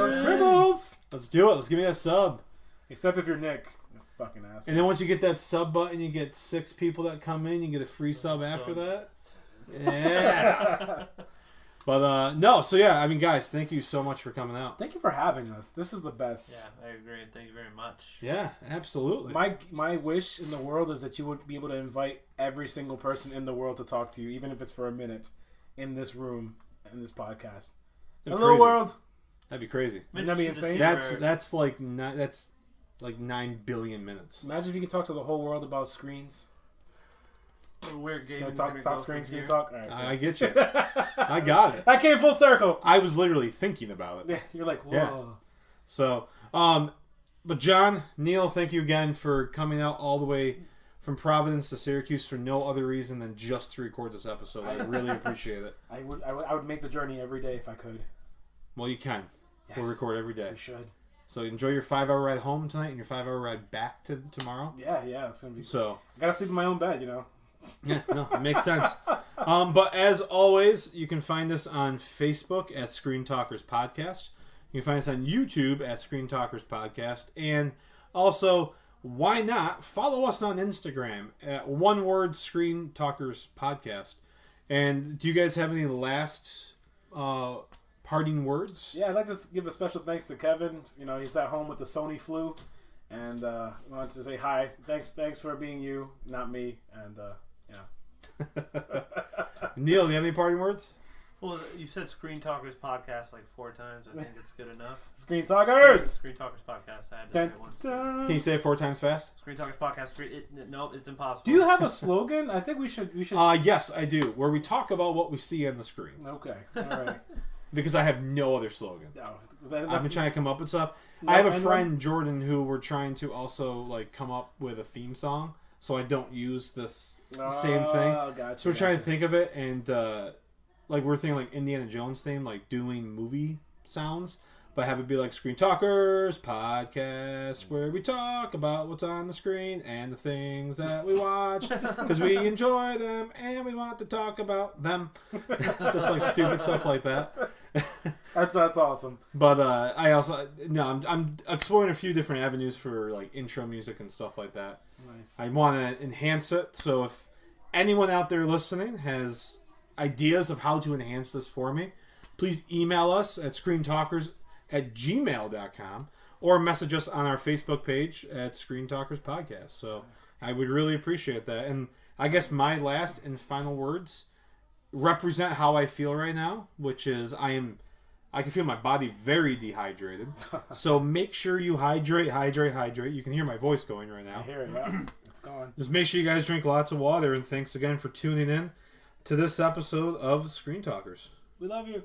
Let's do it. Let's give me that sub. Except if you're Nick. You fucking asshole. And then once you get that sub button, you get 6 people that come in. You get a free sub after that. Yeah. But no, so yeah, I mean, guys, thank you so much for coming out. Thank you for having us. This is the best. Yeah, I agree. Thank you very much. Yeah, absolutely. My wish in the world is that you would be able to invite every single person in the world to talk to you, even if it's for a minute, in this room, in this podcast. That'd be Hello, crazy. world. That'd be crazy. I'm Wouldn't that be interested to insane? see That's where- like 9 billion minutes. Imagine if you could talk to the whole world about screens. where Can gaming's I gonna talk go screens? from Can you here. talk? All right, I get you. I got it. That came full circle. I was literally thinking about it. Yeah, you're like, whoa. Yeah. So, but John, Neil, thank you again for coming out all the way from Providence to Syracuse for no other reason than just to record this episode. I really appreciate it. I would make the journey every day if I could. Well, you can. Yes. We'll record every day. We should. So enjoy your 5-hour ride home tonight and your 5-hour ride back to tomorrow. Yeah, it's gonna be. So, I gotta sleep in my own bed, you know. yeah, no, it makes sense. But as always, you can find us on Facebook at Screen Talkers Podcast. You can find us on YouTube at Screen Talkers Podcast. And also, why not follow us on Instagram at one word Screen Talkers Podcast. And do you guys have any last parting words? Yeah, I'd like to give a special thanks to Kevin. You know, he's at home with the Sony flu, and I wanted to say hi. Thanks for being you, not me. And Neil, do you have any parting words? Well, you said Screen Talkers Podcast like 4 times. I think it's good enough. Screen Talkers. Screen Talkers Podcast. I had to Dun, say it once. Can you say it 4 times fast? Screen Talkers Podcast. Nope, it's impossible. Do you have a slogan? I think we should. Yes, I do. Where we talk about what we see on the screen. Okay, all right. Because I have no other slogan. No, I've been trying to come up with stuff. No, I have a anyone? friend, Jordan, who we're trying to also like come up with a theme song, so I don't use this same thing. Gotcha, So we're trying to think of it, and like we're thinking like Indiana Jones theme, like doing movie sounds, but have it be like Screen Talkers Podcast, where we talk about what's on the screen and the things that we watch because we enjoy them and we want to talk about them. Just like stupid stuff like that. That's awesome. But I'm exploring a few different avenues for like intro music and stuff like that. Nice. I want to enhance it. So if anyone out there listening has ideas of how to enhance this for me, please email us at screentalkers@gmail.com or message us on our Facebook page at Screen Talkers Podcast. So I would really appreciate that. And I guess my last and final words represent how I feel right now, which is I can feel my body very dehydrated. So make sure you hydrate. You can hear my voice going right now. I hear it. Yeah, it's going. Just make sure you guys drink lots of water, and thanks again for tuning in to this episode of Screen Talkers. We love you.